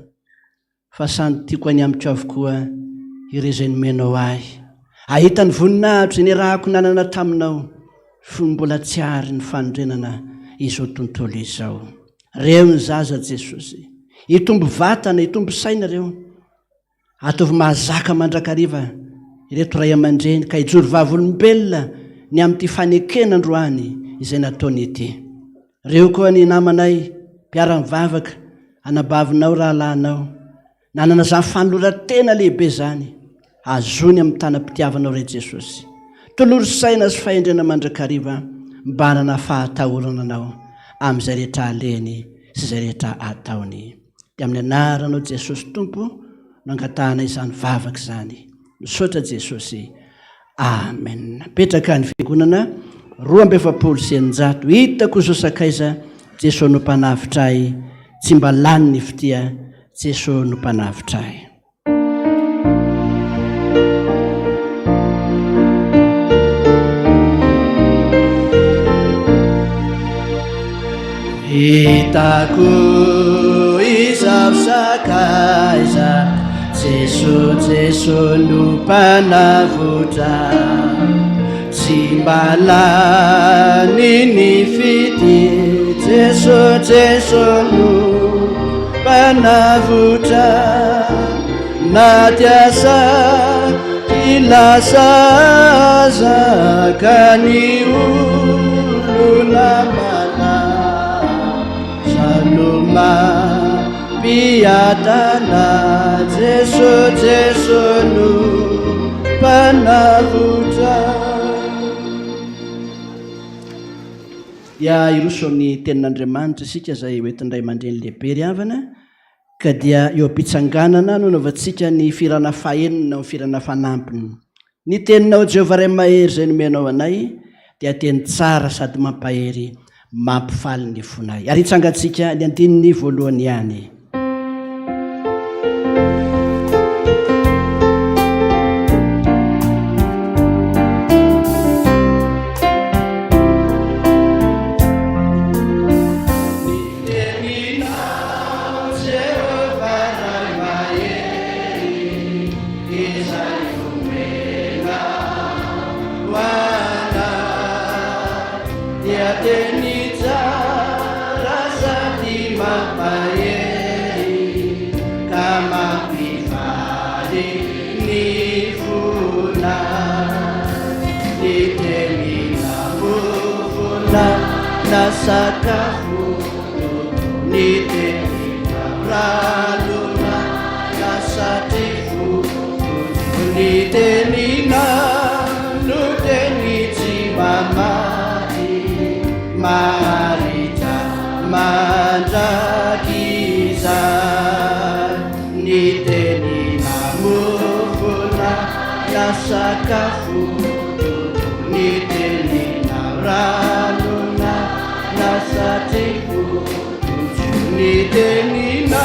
fa sany tiako any amiko avokoa irezany menao ahy. Ahitany voninahitra ny rahako nanana taminao fo mbola tsy ary ny fandrenana izao tontolo izao. Reo ny zaza Jesosy, itombo vatana, itombo saina reo. Ataovy mahazaka mandrakariva ireto ray aman-dreny ka hijoro vavolombelona ny amin'ity fanekena androany izay nataony ity. Reo koa ny namanay mpiara-mivavaka anabavinao rahalahinao, nanana zany fanolora-tena lehibe zany, azony amin'ny tanam-pitiavanao re Jesosy. Toloro saina sy fahendrena mandrakariva mba hanana fahatahorana anao amin'izay rehetra aleny sy izay rehetra ataony. Dia amin'ny anaranao Jesosy Tompo no angatahana izany vavaka izany. Misaotra Jesosy. Amen. Petraka ny fiangonana 2:700. Hitako zao sakaiza Jesosy no mpanavitra ahy, tsy mba lany ny fitia, Jesosy no mpanavitra ahy. Hitako izao sakaiza Jesosy no mpanavotra, tsy mba lany ny fitia, Jesosy no mpanavotra. Na tiasa ilasa zaka ny olona mana, saloma piatana, Jesosy no mpanavotra. Dia iroso amin'ny tenin'Andriamanitra isika izay hoentindray aman-dreny lehibe ry havana, ka dia eo am-pitsanganana no nanaovantsika ny firana fahenina amin'ny firana fanampiny. Ny teninao Jehovah Ray Mahery izay nomenao anay dia teny tsara sady mampahery, mampifaly ny fonay. Ary hitsangatsika ny andininy voalohany ihany. Sakafo ni tena raluna na satifu ni tenina nuteni mamati marita mandrakiza ni tenina mufuna na sakafu ni tenina raluna satifu ni tenina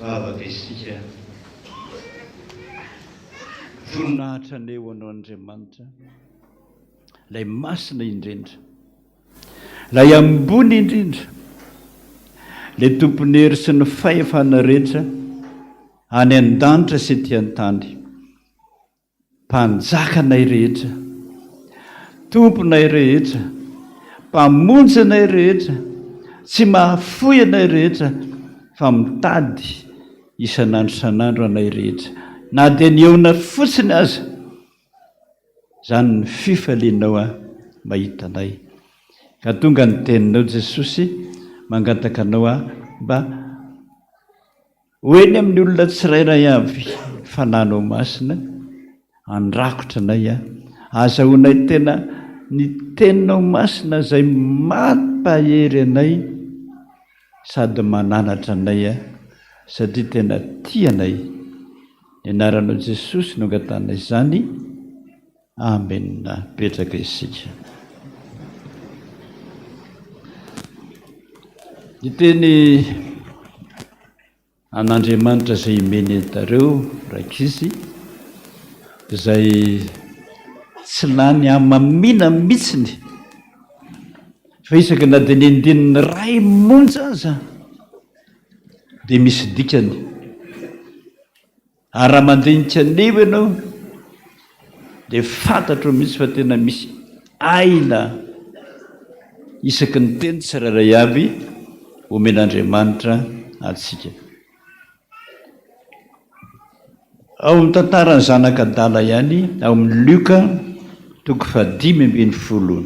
vavaka isika voninahitra neo anao Andriamanitra, lay masina indrindra, lay ambony indrindra, le tompony hery sy ny fahefana rehetra any an-danitra sy ety an-tany, mpanjakanay rehetra, tomponay rehetra, mpamonjinay rehetra, tsy mahafoy anay rehetra, fa mitady isan'andro san'andro anay rehetra, na dia ny eona fotsiny aza, zany ny fifalianao mahita anay. Ka tonga ny teninao Jesosy mangataka anao mba hoeny amin'ny olona tsirairay avy fananao masina, andrakotra anay azahoanay tena ny teninao masina izay mampahery anay sady mananatra anay satria tena tianay. Ny anaranao Jesosy no angatanay izany. Amen. Petraka isika. Ny teny an'Andriamanitra izay imeny antareo raikizy izay tsy lany amamina mihitsiny fa isaky na dia nindininy ray monja aza dia misy dikany. Ary raha mandinika anio ianao dia fantatro mihitsy fa tena misy aina isaky ny teny tsirairay avy omen'Andriamanitra atsika. Ao amin'ny tantarany zanak'Adala ihany, ao amin'ny Luka 5:10.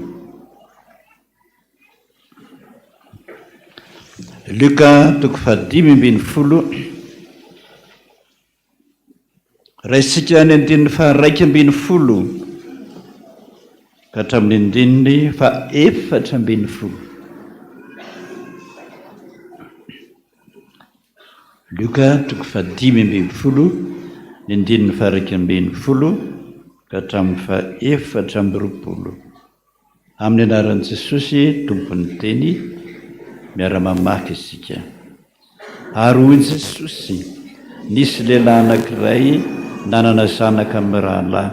Luka 5:10. Raisika ny andininy 2:20 ka hatramin'ny andininy 4:40. Luka 5:10, ny andininy 2:20 ka hatramin'ny 4:40. Amin'ny anaran'i Jesosy tompony teny miara-mamaky isika. Ary hoy Jesosy, nisy lehilahy anankiray nanana zanaka amin'ny rahalahy,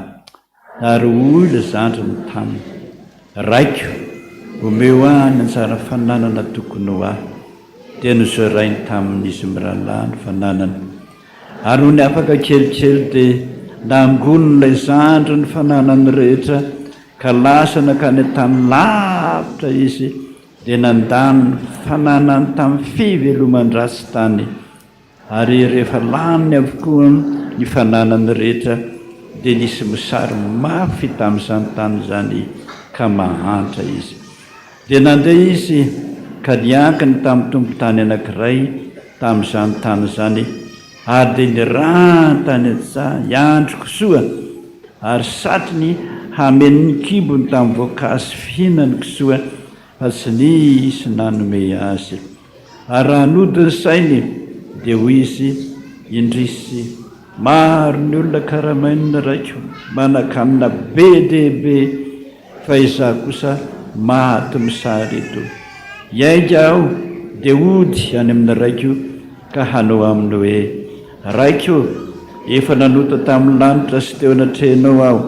ary hoy ilay zandriny taminy, raiko omeo ahy ny anjara fananana tokony ho ahy. Dia nozorainy tamin'izy mirahalahy ny fananana. Ary ho ny afaka kelikely dia nangonon'ilay zandry ny fananany rehetra ka lasa nakany tany lavitra izy, dia nandany ny fananany tamin'ny fiveloman-dratsy tany. Ary rehefa laniny avokoa ny fananany rehetra dia nisy misary mafy tamin'izany tany izany ka mahantra izy. Dia nandeha izy ka niankiny tamin'ny tompo-tany anankiray tamin'izany tany izany, ary dia nirahany tany an-tsaha iandro kisoa, ary satriny hameny ny kibony tamin'ny voankazo fihinany kisoa fa tsy nisy nanome azy. Ary raha nodiny sainy dia hoy izy, indrisy maro ny olona karamainina raiko manakanina be dehibe, fa izaho kosa maty misary eto. Iainga aho dia ody any amin'ny raiko ka hanao aminy hoe, raiko efa nanota tamin'ny lanitra sy teo anatrehanao aho,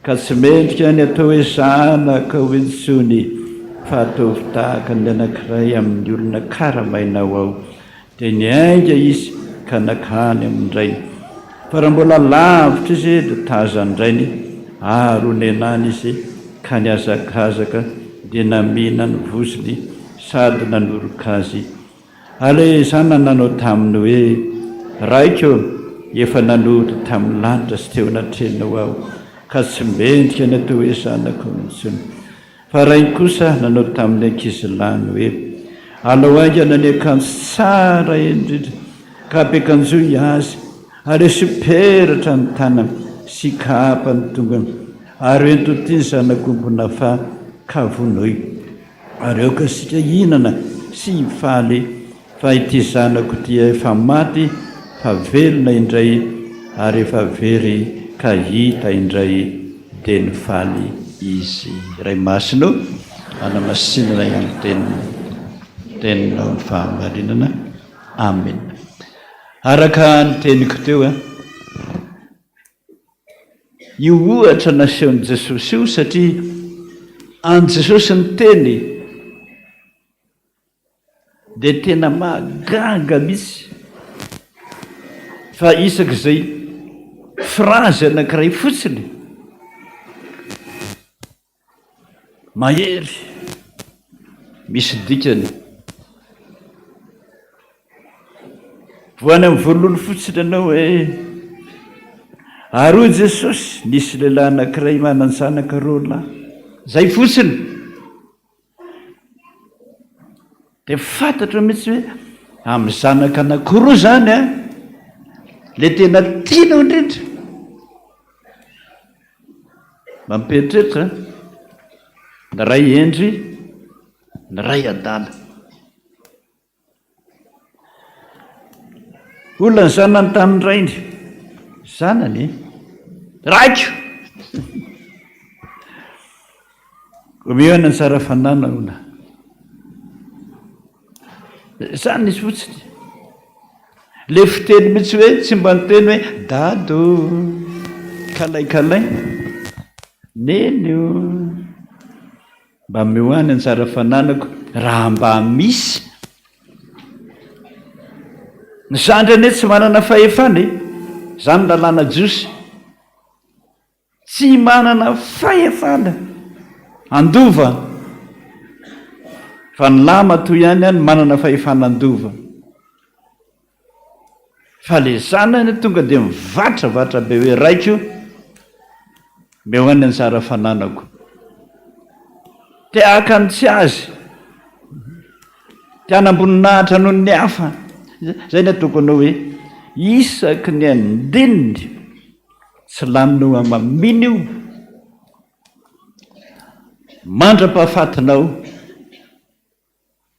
ka tsy mendrika ny atao hoe zanaka ho intsony, fa ataovy tahaka ny anankiray amin'ny olona karamainao aho. Dia niainga izy ka nakany amin'indrainy. Fa raha mbola lavitra izy dia taza andrainy, ary honenany izy ka niazakazaka dia namina ny voziny sady nanoroka azy. Ary izany nanao taminy hoe, raiko efa nanota tamin'ny lanitra sy teo anatrehanao aho, ka tsy mendrika ny atao hoe zanako mihitsiny. Fa rainy kosa nanao tamin'ny ankizilany hoe, alao aingana ny akanjo tsara indrindra ka ampiakanjoy azy, ary siperatra ny tanany sy kapa ny tongany, ary entotiny zanakombona fa ka vonoy. Ary eo ka sika hinana sy hifaly, fa ity zanako ity efa maty fa velona indray, ary efa very ka hita indray dia nifaly izy. Ray masino anamasinana amin'ny teninao ny fahamarinana. Amen. Araka ny teniko teo io ohatra nasehon'i Jesosy io, satria an Jesosy ny teny dia tena mahagaga mihitsy. Fa isaky izay frazy anankiray fotsiny mahery, misy dikany. Voany amin'ny voalohany fotsiny ianao hoe, ary hoy Jesosy, nisy lehilahy anankiray manan-janaka roa lahy. Zay fotsiny. Dia fantatro mihitsy hoe amin'ny zanaka anankiroa zany le tena tianao indrindra mampieritreritra, ny ray endry, ny ray adala. Olona ny zanany tamin'ny rainy, zanany raiko omeo ny anjara fananana, zany izy fotsiny. Le fiteny mihitsy hoe tsy mba niteny hoe dado, kalaikalain neny io mba mioany anjara fananako raha mba misy ny zandry ane tsy manana fahefana zany lalàna jiosy tsy manana fahefana andova fa ny lama toy ihany any manana fahefana andova fa le zanany tonga dia mivatravatra be hoe raiko meo any anjara fananako tiaka ny tsy azy tianamboninahitra noho ny hafa zay ny ataoko anao hoe isaky ny andininy tsy lanino amaminy io mandra-pahafatinao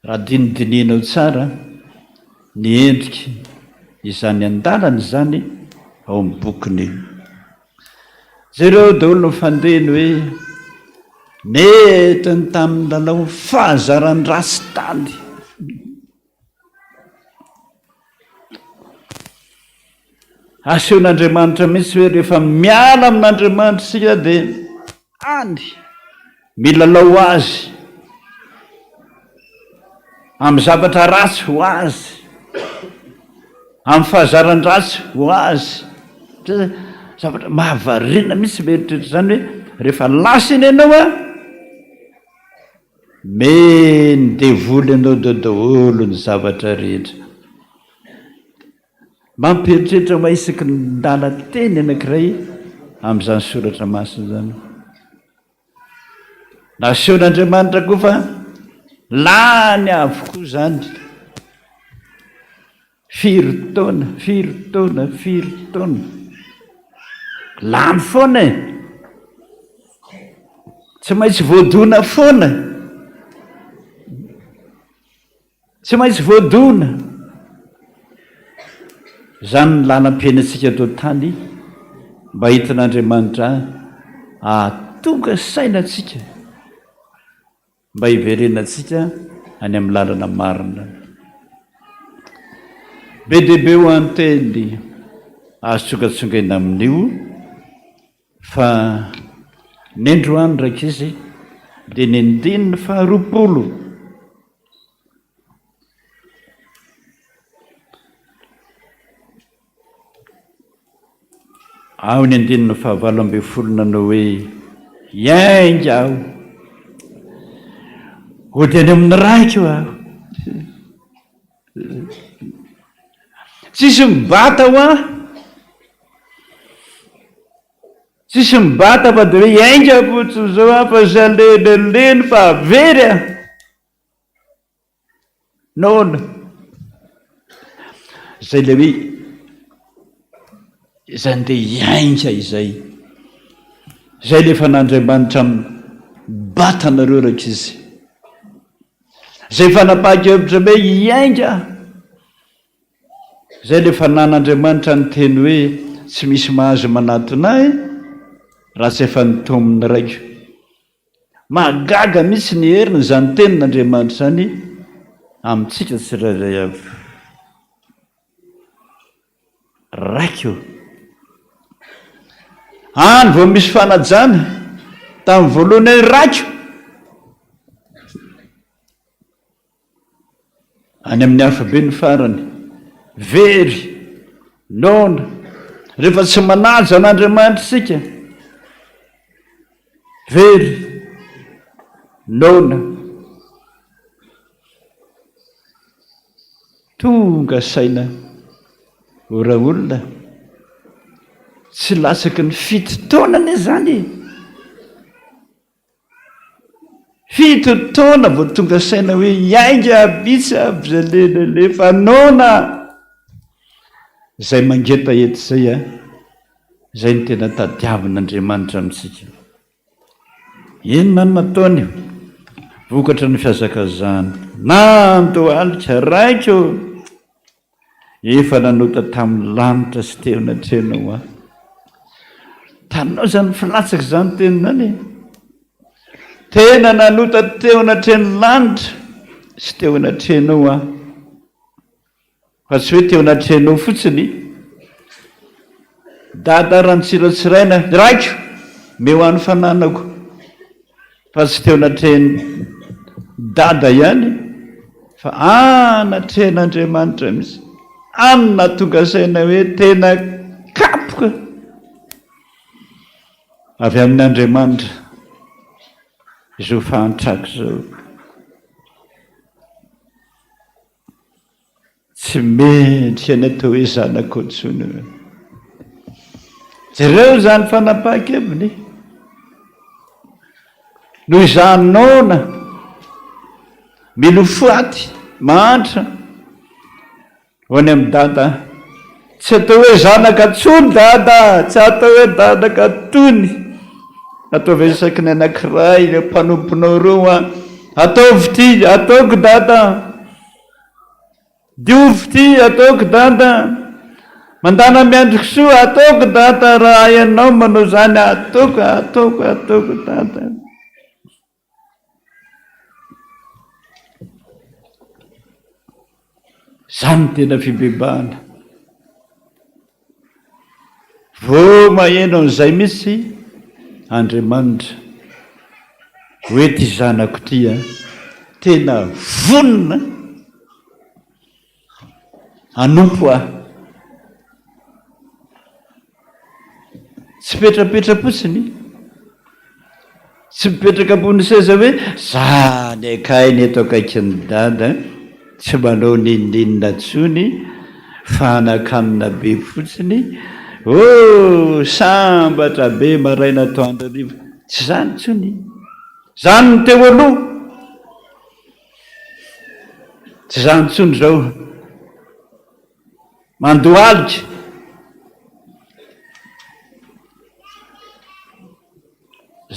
raha dinidininao tsara ny endriky izany andalany zany ao amin'ny bokiny zareo daholo nifandehany hoe netiny tamin'ny lalao fahazarany rasy tany aseon'Andriamanitra mihitsy hoe rehefa miala amin'Andriamanitra sika dia any milalao azy amin'ny zavatra ratsy ho azy amin'ny fahazarany ratsy ho azy zavatra mahavarina mihitsy mieritreritra zany hoe rehefa lasa iny ianao a meny devoly anao daholo ny zavatra rehetra mampieritreritra maisaky ny ndala teny anankiray amin'izany soratra masina zany naseon'Andriamanitra koa fa lany avokoa zany firy taona lany foana tsy maintsy voadona foana tsy maintsy voadona zany ny lanam-piainantsika tao tany mba hitan'Andriamanitra atonga sainantsika mba hiverenatsika any amin'ny lalana marina be dehibe ho antely azo tsongatsongaina amin'io fa ny androany raika izy dia ny andininy faharoapolo ao ny andininy fahavalo amby folo nanao hoe iainga aho ohatrany amin'ny raika io aho tsisy mibata ho aho tsisy mibata fa dia hoe iainga fotsiny zao aho fa zay lenileny fa avery aho naona zay le hoe izany dia iainga izay zay le efa n'Andriamanitra mibata anareo raika izy zay fanapaha-kevitra hoe iainga zay le efa nan'Andriamanitra ny teny hoe tsy misy mahazo manatonahy raha tsy efa nitomony raiko mahagaga mihitsy ny heriny zany tenin'Andriamanitra zany amintsika tsirairay avy raiko any vao misy fanajana tamin'ny voalohany hoe raiko any amin'ny hafabe ny farany very nona rehefa tsy manaja an'Andriamanitra sika very nona tonga saina ora olona tsy lasaky ny fito taona ane zany fito taona vao tonga saina hoe iainga abitsy aby zay lelele fa nona zay mangeta eto zay a zay ny tena tadiavin'Andriamanitra amintsika inona no nataony vokatra ny fiazakazany nando alika raiko efa nanota tamin'ny lanitra sy teo natrenao a tanao zany filatsaka zany teninany tena nanota teo natreny lanitra sy teo natrenao a fa tsy hoe teo natrenao fotsiny dada raha nitsiratsiraina raiko meo an'ny fananako fa tsy teo natreny dada ihany fa anatrehan'Andriamanitra misy anona tonga saina hoe tena kapoka avy amin'ny Andriamanitra izao fahantrako zao. Tsy mendrika ny atao hoe zanako ntsony jereo zany fanapahan-keviny noho izany nona milofoaty mantra ho any amin'ny dada tsy atao hoe zanaka tsony dada tsy atao hoe dadaka tony ataovy isaky ny anankiray le mpanomponao roa ataovy ty ataoko dada diovy ty ataoko dada mandana miandroko soa ataoko dada raha ianao manao zany ataoko dada. Zany tena fibebahana vo maheno an'izay mihitsy Andriamanitra hoe ty zanako ty tena vonona anompo aho tsy petrapetra fotsiny tsy mipetraka ambony seza hoe zany akainy eto akaikin'ny dada tsy manao nininina tsony fanakanina be fotsiny sambatra be maraina atoandro rivo tsy zany tsony zany ny teo aloha tsy zany tsony zao mandohalika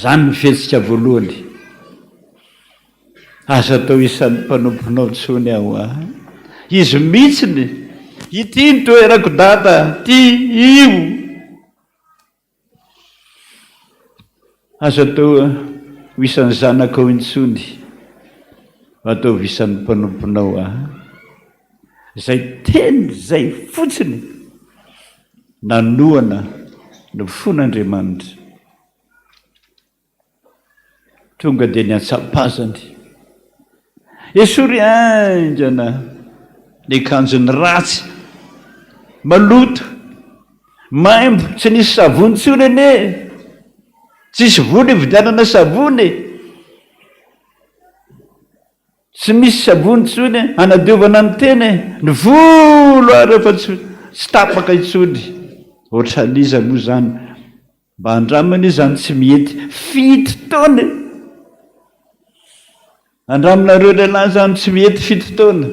zany mifetsika voalohany aza atao isan'ny mpanomponao ntsony aho izy mihitsiny ity ny toerako dada ty io aza atao ho isan'ny zanakao intsony atao ho isan'ny mpanomponao zay teny zay fotsiny nanoana no fon'Andriamanitra tonga dia ny atsapazany esory anjana ny kanjony ratsy maloto maimbo tsy nisy savony tsony ane tsisy vony vidianana savony tsy misy savony tsony anadiovana ny teny ny volo ary efa tsy tapaka itsony ohatran'iza moa zany mba andramana izy zany tsy mihety fito taona andraminareo lehilahy zany tsy mihety fito taona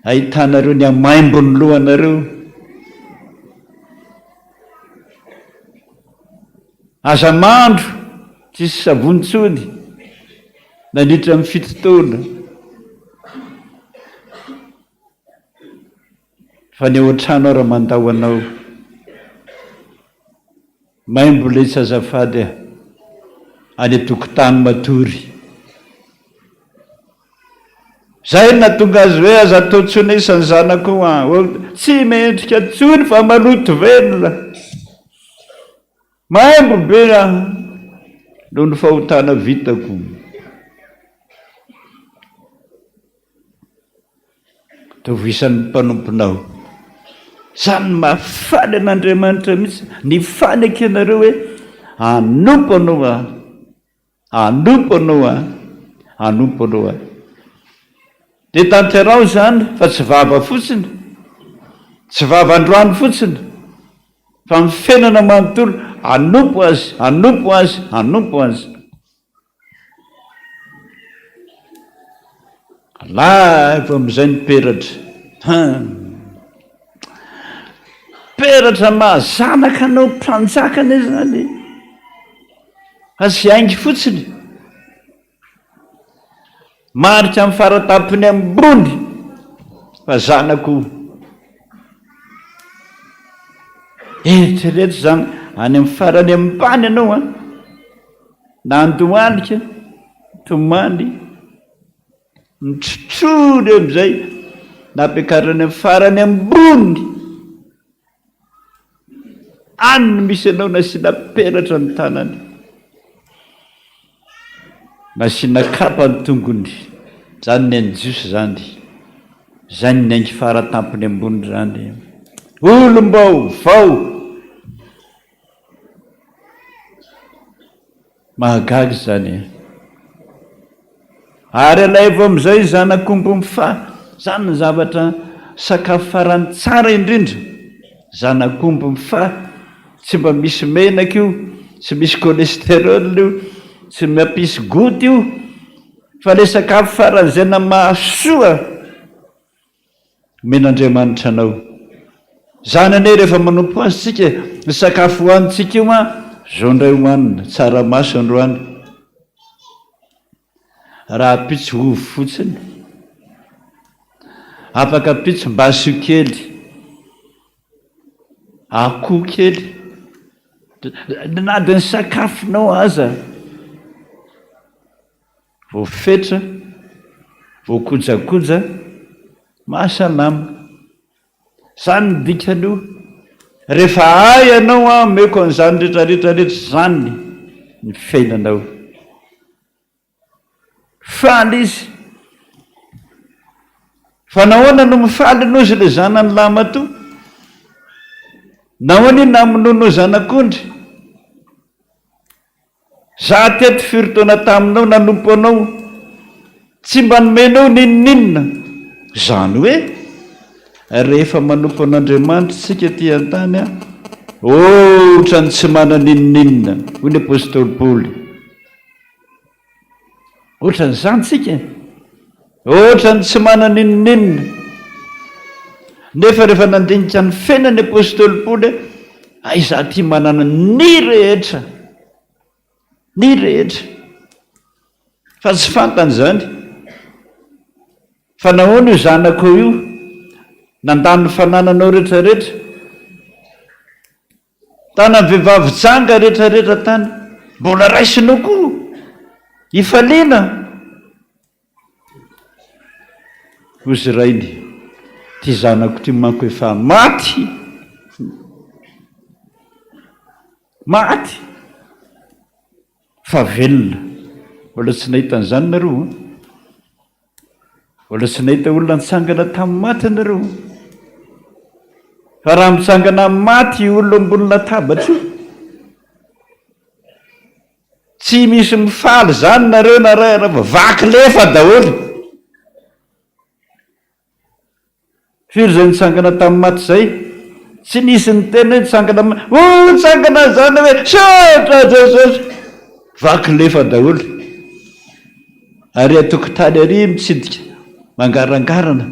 ahitanareo ny amaimbo ny lohanareo aza mandro tsisy savony tsony nandritra amin'ny fito taona fa ny ao an-trano raha mandao anao maimbo le tsy azafady any tokotany matory zay natonga azy hoe aza atao tsony isan'ny zanako tsy mendrika tsony fa maloto velona maimbo be noho ny fahotana vitako tovisan'ny mpanomponao zany mafaly an'Andriamanitra mihitsy ny fanaky ianareo hoe anompo anao dia tanterao zany fa tsy vava fotsiny tsy vava androany fotsiny fa mifenana manontolo anompo azy alavo amin'izay ny peratra mahazanaka anao mpanjakana zany azy aingy fotsiny marika amin'ny faratapony ambony fa zanako eritreretra zany any amin'ny farany ambany ianao na andohalika tomany mitrotrory amin'izay nampiakarany amin'ny farany ambony Any misy anao nasiana peratra ny tanany, nasiana kapa ny tongony, zany ny anjiosy zany, zany ny aingy faratampony ambony zany. Olombao vao mahagagy zany. Ary alaivo amin'izay zanakombo mifa, zany ny zavatra sakafo farany tsara indrindra. Zanakombo mifa, tsy mba misy menaka io, tsy misy cholesterol io, tsy mampisy gout io, fa le sakafo faran'izay na mahasoa men'Andriamanitra anao. Zany ane rehefa manompo azy tsika, ny sakafo hoanitsika io zao ndray hoanina, tsaramaso androany. Raha pitsy ovy fotsiny, afaka pitsy mbaso kely, akoho kely, na dia ny sakafonao aza, voafetra, voakojakoja, mahasalama. Zany ny dikan'io. Rehefa ay ianao meko an'izany rehetrarehetra zany ny fiainanao. Faly izy. Fa nahoana no mifaly nozy le zanany lamato? Nahoana iny namonoanao zanak'ondry? Za teto firy taona taminao nanompo anao, tsy mba nomenao ninninna. Zany hoe rehefa manompo an'Andriamanitra tsika ty an-tany ohatrany tsy mana-ninninna, hoy ny apôstôly Paoly. Ohatran'izany tsika, ohatrany tsy mana-ninninna. Nefa rehefa nandinika ny fiainany apôstôly Paoly, izaho ty manana ny rehetra, ny rehetra. Fa tsy fantany zany. Fa nahoana io zanako io nandany ny fanananao rehetrarehetra, tanany vehivavy tsanga rehetrarehetra tany, mbola raisinao koa ifaliana. Ozy rainy, ty zanako ty manko efa maty, maty, fa velona. Mbola tsy nahita an'izany nareo, mbola tsy nahita olona nitsangana tamin'ny maty nareo. Fa raha mitsangana maty olona ambony latabatra io, tsy misy mifaly zany nareo na raha vaky lefa daholo. Firy zay nitsangana tamin'ny maty zay, tsy nisy ny tena hoe nitsangana nitsangana zany hoe sotra Jesosy, vaky lefa daholo. Ary atokotany ary mitsidika mangarangarana,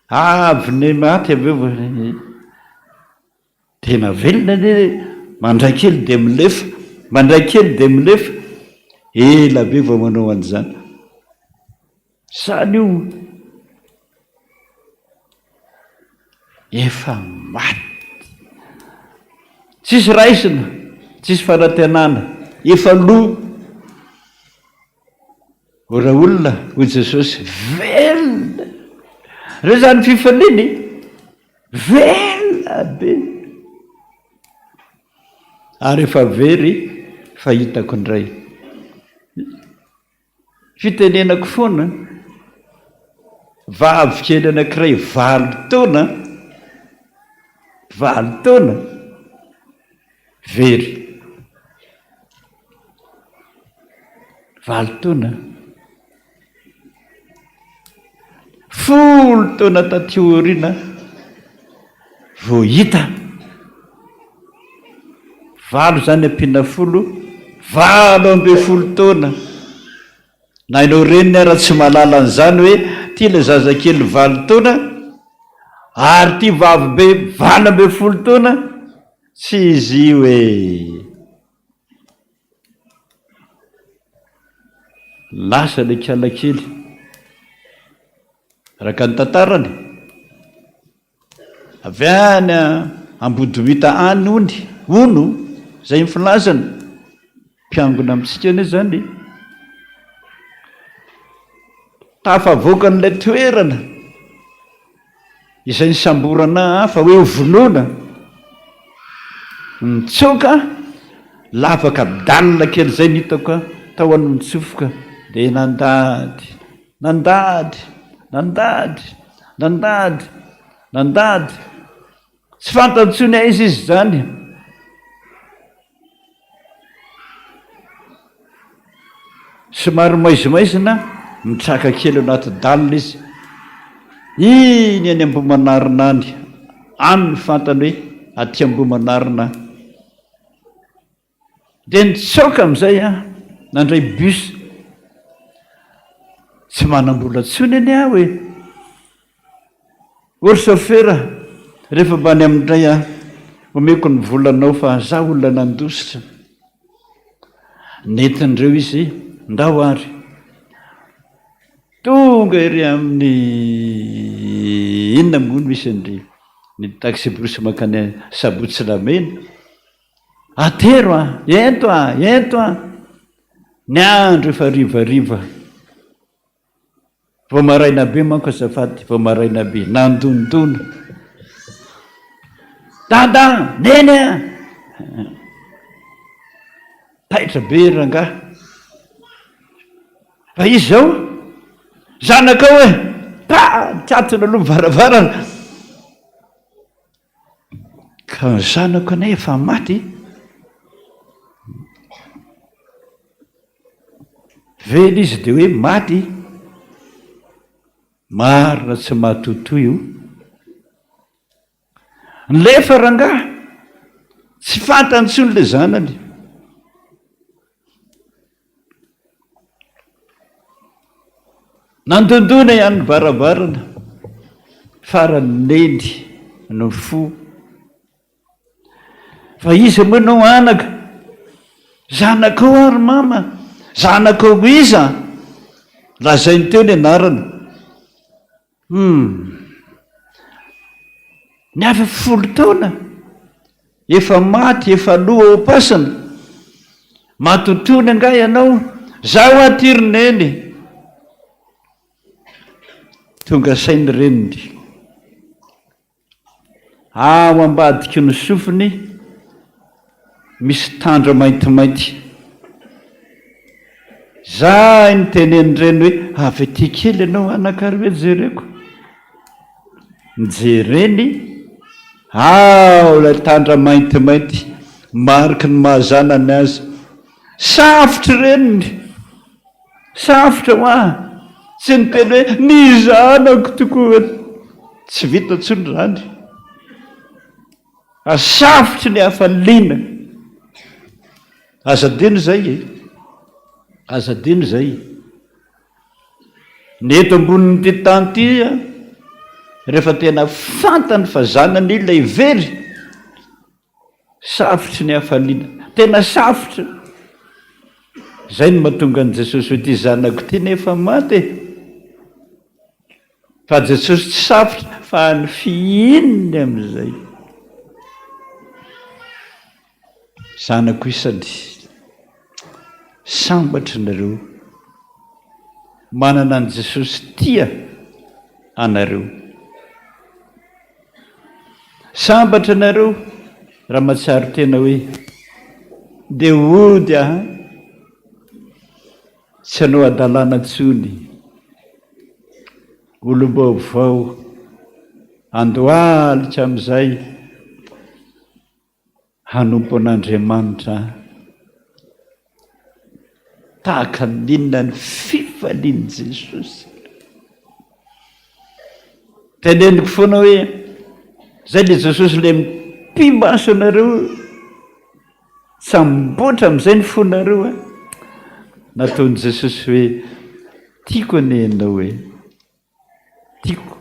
avy ny maty aveo, tena velona ne, mandray kely dia milefa, mandray kely dia milefa, ela be vao manao an'izany. Zany io efa maty, tsisy raisina, tsisy fanantenana, efa lo. Ora olona hoy Jesosy, velona. Reo zany fifaliany, velona be. Ary efa very fahitako indray. Fitenenako foana, vavy kely anankiray 20 taona, 20 taona, very. 20 taona. 10 taona taty aoriana vao hita. 9 zany ampina 10, 20 taona. Na ianao reniny raha tsy mahalala an'izany hoe ty le zazakely 20 taona ary ty vavy be 20 taona, tsy izy io e. Lasa le kialakely. Raka ny tantarany, avy any Ambodimita any ono, zay mifilazana, mpiangona amintsika ane zany. Tafavoaka n'ilay toerana izay nisamborana hafa hoe vonoana, nitsoka lavaka dalina kely zay nitako tao an'ny mitsofoka dia nandady tsy fantantsony aiza izy zany. Somary maizimaizina mitraka kely anaty dalina izy, iny any Ambomanarina any ny fantany hoe aty Ambomanarina. Dia nitsoka amin'izay nandray bus, tsy manam-bola tsony any aho hoe ory chauffeur rehefa mbany amindray omeko ny volanao fa za olona nandositra. Nentin'ireo izy ndao ary tonga ery amin'ny inona moa misy ny taxi brosy makany Sabotsilamena. Atero ento ny andro efa rivariva, vao maraina be manko azafady, vao maraina be nandondona. Dada neny taitra be rangahy, fa izy zao zanakao tiatona aloha varavarana, ka ny zanako anay efa maty. Vely izy dia hoe maty, marina tsy mahatotoy io. Nefa rangahy tsy fantantsony le zanany. Nandondona ihany ny barabarana, farany neny no fo. Fa izy moa no anaka, zanakao ary mama, zanakao iza, lazainy teo ny anarana. Ny avy 10 taona, efa maty, efa loha ao pasana, matotony anga ianao, zaho atirineny. Tonga sainy reniny, ao ambadiky ny sofiny misy tandra maintimainty. Zay ny tenen'ireny hoe avy ety kely ianao anakary hoe jereko. Mijereny ao ilay tandra maintimainty, mariky ny mahazanany azy. Safotra reniny, safotra hoa, tsy ny teny hoe ny zanako tokoa, tsy vita tsony zany. Asafotry ny hafaliana. Azadino zay ny eto ambonin'ity tany ity, rehefa tena fantany fa zanany ilay very, safotry ny hafaliana, tena safotra. Zay no mahatonga an' Jesosy hoe ty zanako ty nefa maty. Fa Jesosy tsy safotra fa ny fihininy amin'izay. Zanako isany, sambatra nareo, manana an' Jesosy tia anareo. Sambatra nareo raha mahatsiaro tena hoe dia ody tsy hanao adalàna tsony, olombavao, andohalitra amin'izay hanompo an'Andriamanitra tahaka ninona ny fifalian'i Jesosy. Teneniko foana hoe zay le Jesosy le mpimaso anareo, sambotra amin'izay ny fonareo. Nataon'i Jesosy hoe tiako anenao hoe tiako.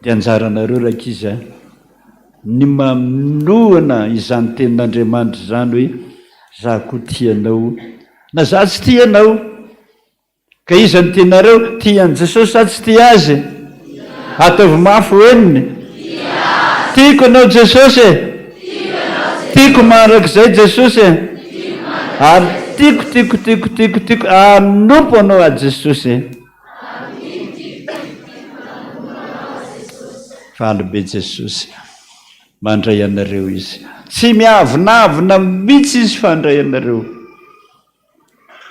Dia anjaranareo rakizy ny maminoana izany tenin'Andriamanitra izany hoe za koa tianao na za tsy tianao. Ka iza ny tianareo, tian'i Jesosy sa tsy tia azy? Ataovy mafy hoeniny. Tiako anao Jesosy, tiako mandrakizay Jesosy, ary tiako anompo anao a Jesosy. Faly be Jesosy. mandray anareo izy. Tsy miavonavona mihitsy izy fandray anareo.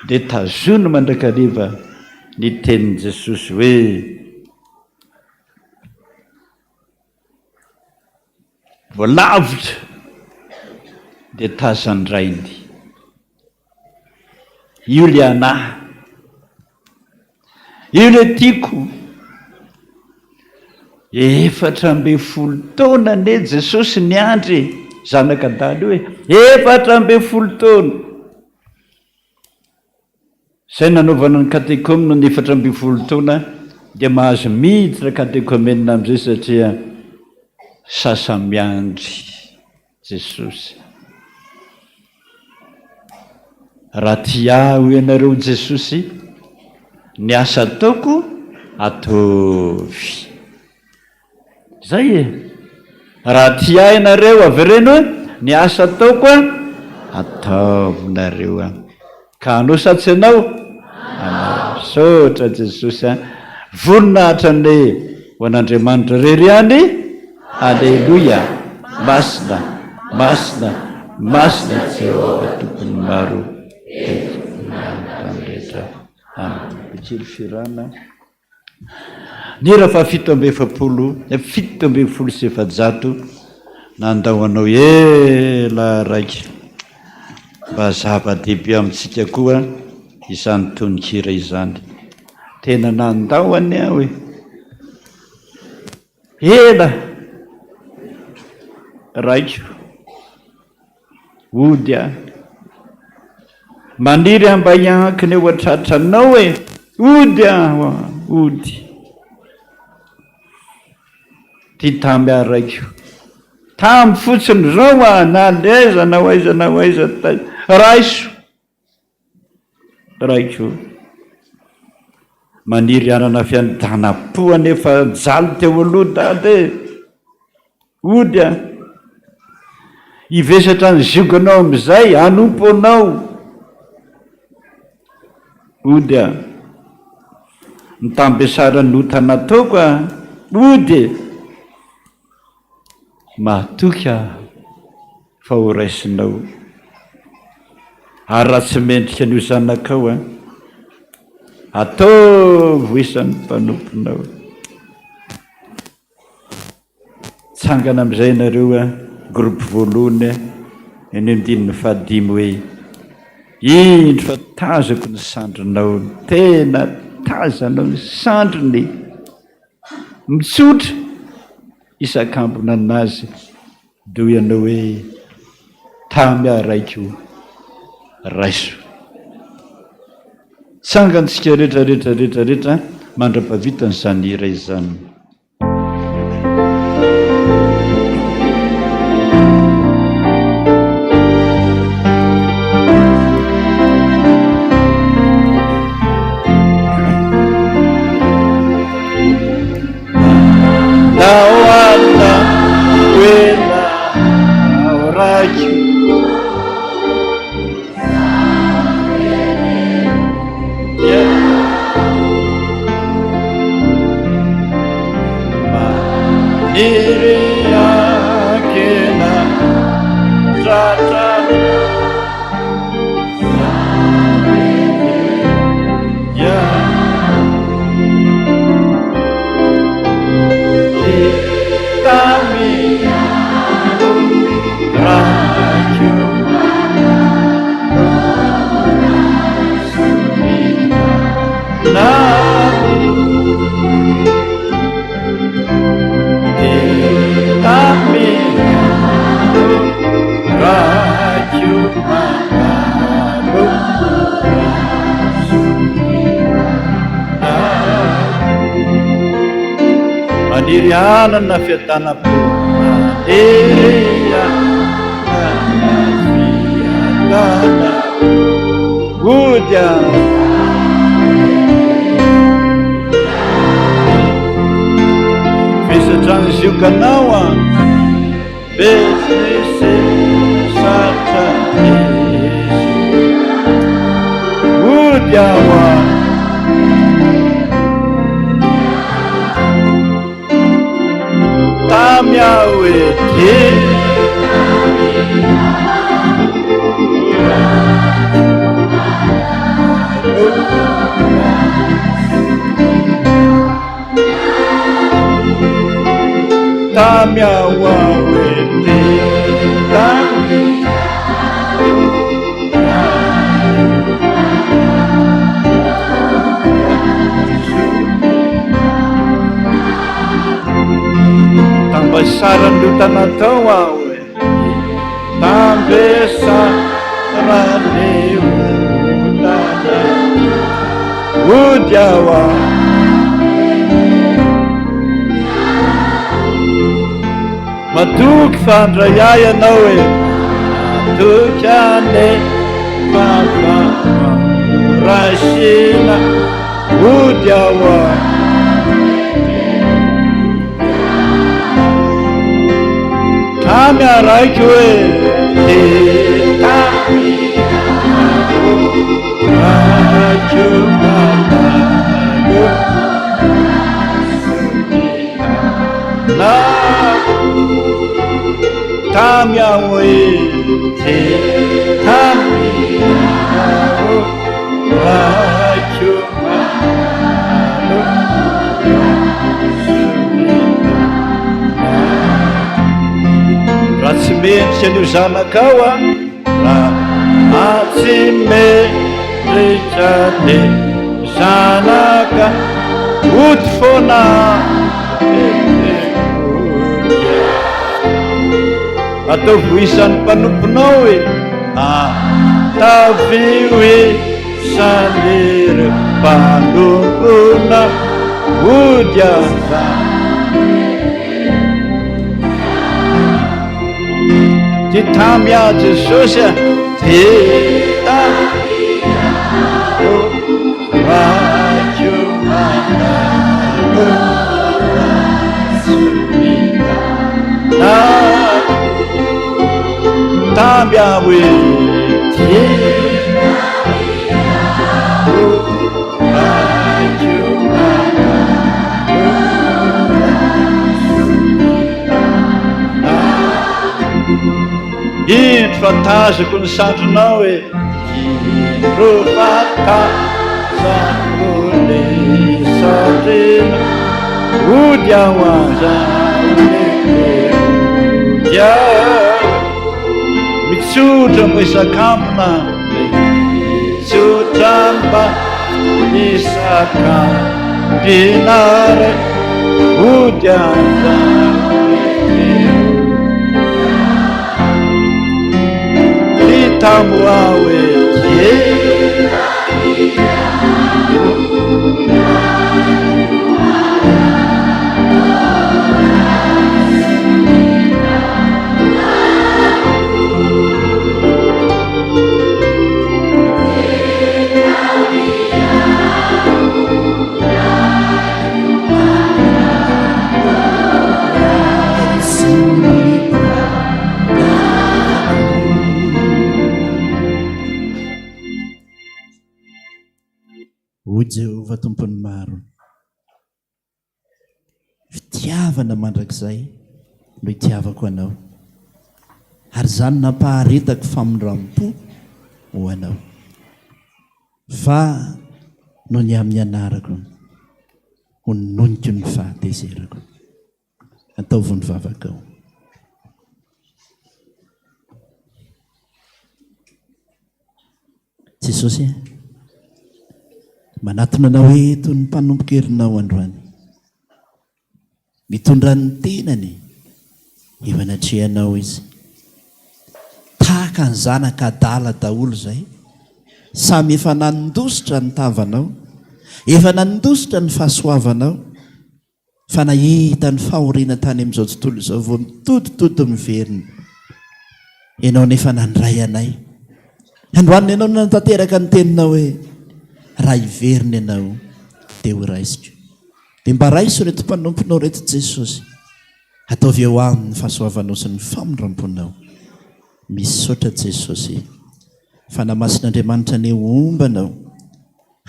Dia tazony mandrakariva ny tenin' Jesosy hoe voalavitra dia tazandrainy. Io le anahy, io le tiako. 4 taona ne Jesosy niandry zanak'Adany hoe 4 taona. Zay nanaovana ny katekomena ny 4 taona dia mahazo miditra katekomena amin'izay satria sasa miandry Jesosy. Raha tia ho ianareo Jesosy, ny asa ataoko ataovy. Zay e. Raha tia ianareo avereno ny asa ataoko ataovinareo. Ka anao sa tsy anao? Sotra Jesosy. Voninahitra ny ho an'Andriamanitra rery any. Alleluia. Masina, masina, masina Jehova tompony maro. Pitsiry firana. Ny raha 7:7 nandao anao ela raiky mba zava-dehibe amintsika koa izany tonikira izany. Tena nandao any aho ela raiky ody maniry amba iankiny eo atratranao ody ody ty tamy araiky tamy fotsiny zao naleza na hoaiza raiso raiky maniry anana fiandana-po nefa jaly teo aloha dady ody ivesatra ny zioganao amizay anompo anao ody mitambesara notanataoko ody mahatoka fa ho raisinao ary raha tsy mendrika an'io zanakao ataovy isan'ny mpanomponao. Tsangana amin'izay nareo groupe voalohany eny andininy 5 hoe indro fa tazako ny sandrinao, tena tazanao ny sandriny mitsotra isakambona anazy do ianao hoe tamy araiky raiso. Sangantsika rehetra mandra-pavitany izany iray izany. Anana fiatana-po ody fesatrany ziokanao besese satra ody tamy aho tamiaoaoete tambasarany tanatao aho e tambesaranleolana ody ao aho matoky fandray ay anao e matoky ane rasina ody ao aho kamy araiky hoe tamiao e raha tsy mendrika an'io zanakao a raha tsy mendrika de zanaka ody foana atao voisan'ny mpanomponao e atavihoisanyre mpanompona ody aza ty tamia jesosy a te tambia hoe indro fatazako ny sandronao e indro fatazako le sandrina ody ao azaoleodia mitsotra mbo isakampona mitsotra mba isakampinare ody azaoleo tamo ao e hoy Jehovah tompony maro fitiavana mandrakizay no hitiavako anao ary zany nampaharetako famondram-po ho anao fa no ny amin'ny anarako ho noniko ny fahatezerako ataovony vavakao Jesosy manatona anao eto ny mpanompo-kerinao androany mitondra ny tenany efa natrehanao izy tahaka ny zanaka adala daholo zay samy efa nanondositra ny tavanao efa nanondositra ny fahasoavanao fa nahita ny fahoriana tany amin'izao tontolo izao vao mitoditody miverina ianao nefa nandray anay androaniny ianao nantanteraka ny teninao hoe raha iverina ianao dia ho raisiko dia mba raiso reto mpanomponao reto Jesosy ataovy eo amin'ny fahasoavanao sy ny famondram-ponao misaotra Jesosy fa namasin'Andriamanitra ny ombanao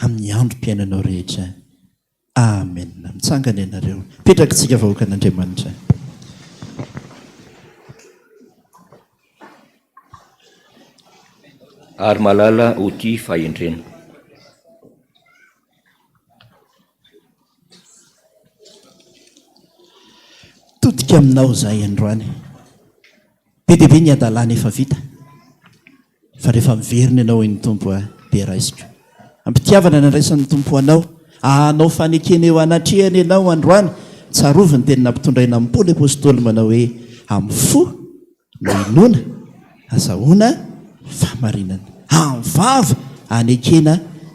amin'ny androm-piainanao rehetra amen. Mitsangana ianareo petrakitsika vahoaka an'Andriamanitra. Ary malala ho ty fahendrena. todika aminao zahay androany be dehibe ny adalàna efa vita fa rehefa miverina ianao iny tompo a dia raisiko ampitiavana nandraisan'ny tompo anao anao fanekena eo anatrehany ianao androany tsaroviny teny nampitondraina amin'ny paoly apôstôly manao hoe amin'ny fo no inona azahoana famarinana am'vava anekena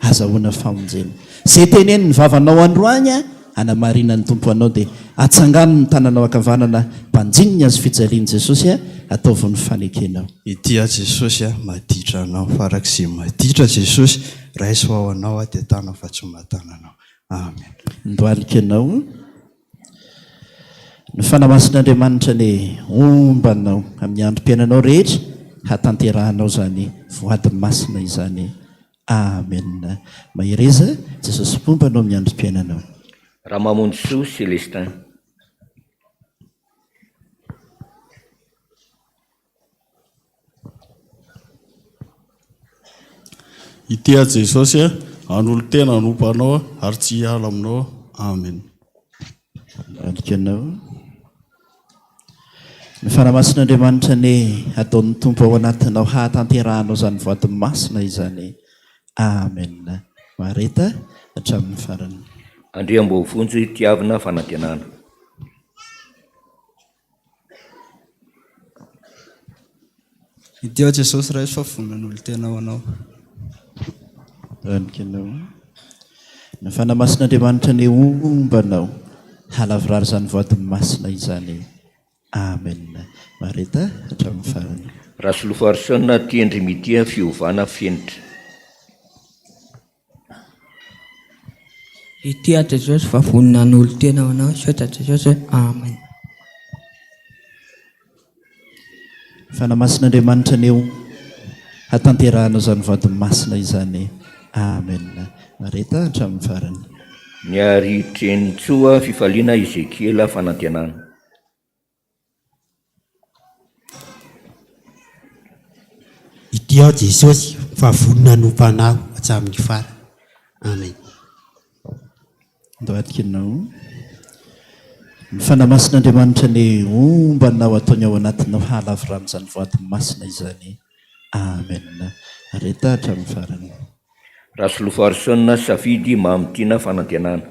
azahoana famonjena zay teneny ny vavanao androany a anamarinany tompo anao dia atsangano ny tananao akavanana mpanjininy azy fijaliany jesosy a ataoviny fanekenao itia jesosy a maditra anao farak'izay maditra jesosy raiso ao anao a dia tanao fa tsy matananao amen ndoalika anao ny fanamasin'andriamanitra ny ombanao amin'ny androm-piainanao rehetra hatanterahanao zany voady masina izany amen mahireza jesosy pombanao amin'ny androm-piainanao raha mamonjy soa Célestin. Itia Jesosy a an'olo tena anompanao ary tsy hiala aminao amen alikanao ny fanamasin'andriamanitra ny ataon'ny tompo ao anatinao hatanterahanao zany voady masina izany amen mareta hatramin'ny farany Andriambovonjy tiavina fanantenana. Itia Jesosy raha fa vonan'olo tena ho anao alikanao ny fanamasin'andriamanitra ny ombanao halavirary zany voady masina izany amen mareta hatramin'ny farany Rasolofarsona tiendry mitia fiovana fenitra. Itia Jesosy fa vonan'olo tena ho anao sota Jesosy amen fanamasin'andriamanitra ny hatanterahanao zany voady masina izany amen mareta hatramin'ny farany Ny aritreny tsoa fifaliana Ezekiela fanantenana. Itia Jesosy fa vonan'ompanao hatramin'ny fara amen ndoatikinao ny fanamasin'andriamanitra ny ombanao ataony ao anatinao halavirany zany voady masina izany amen areta hatramin'ny farany Rasolofarsona safidy mamitiana fanantenana.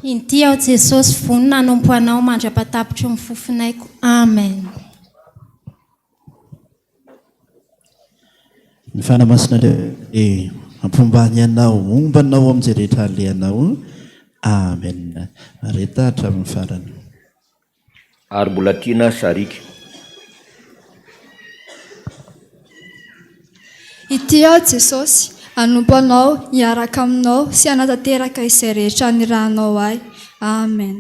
Intia ao Jesosy vonina anompoanao mandra-patapitry ny fofinaiko amen ny fanamasina ampombany anao ombanao amin'izay rehetra alehanao amen areta hatramin'ny farany Ary mbola tiana sarika. Itia Jesosy anompanao hiaraka aminao sy hanatanteraka izay rehetra nirahanao ahy amen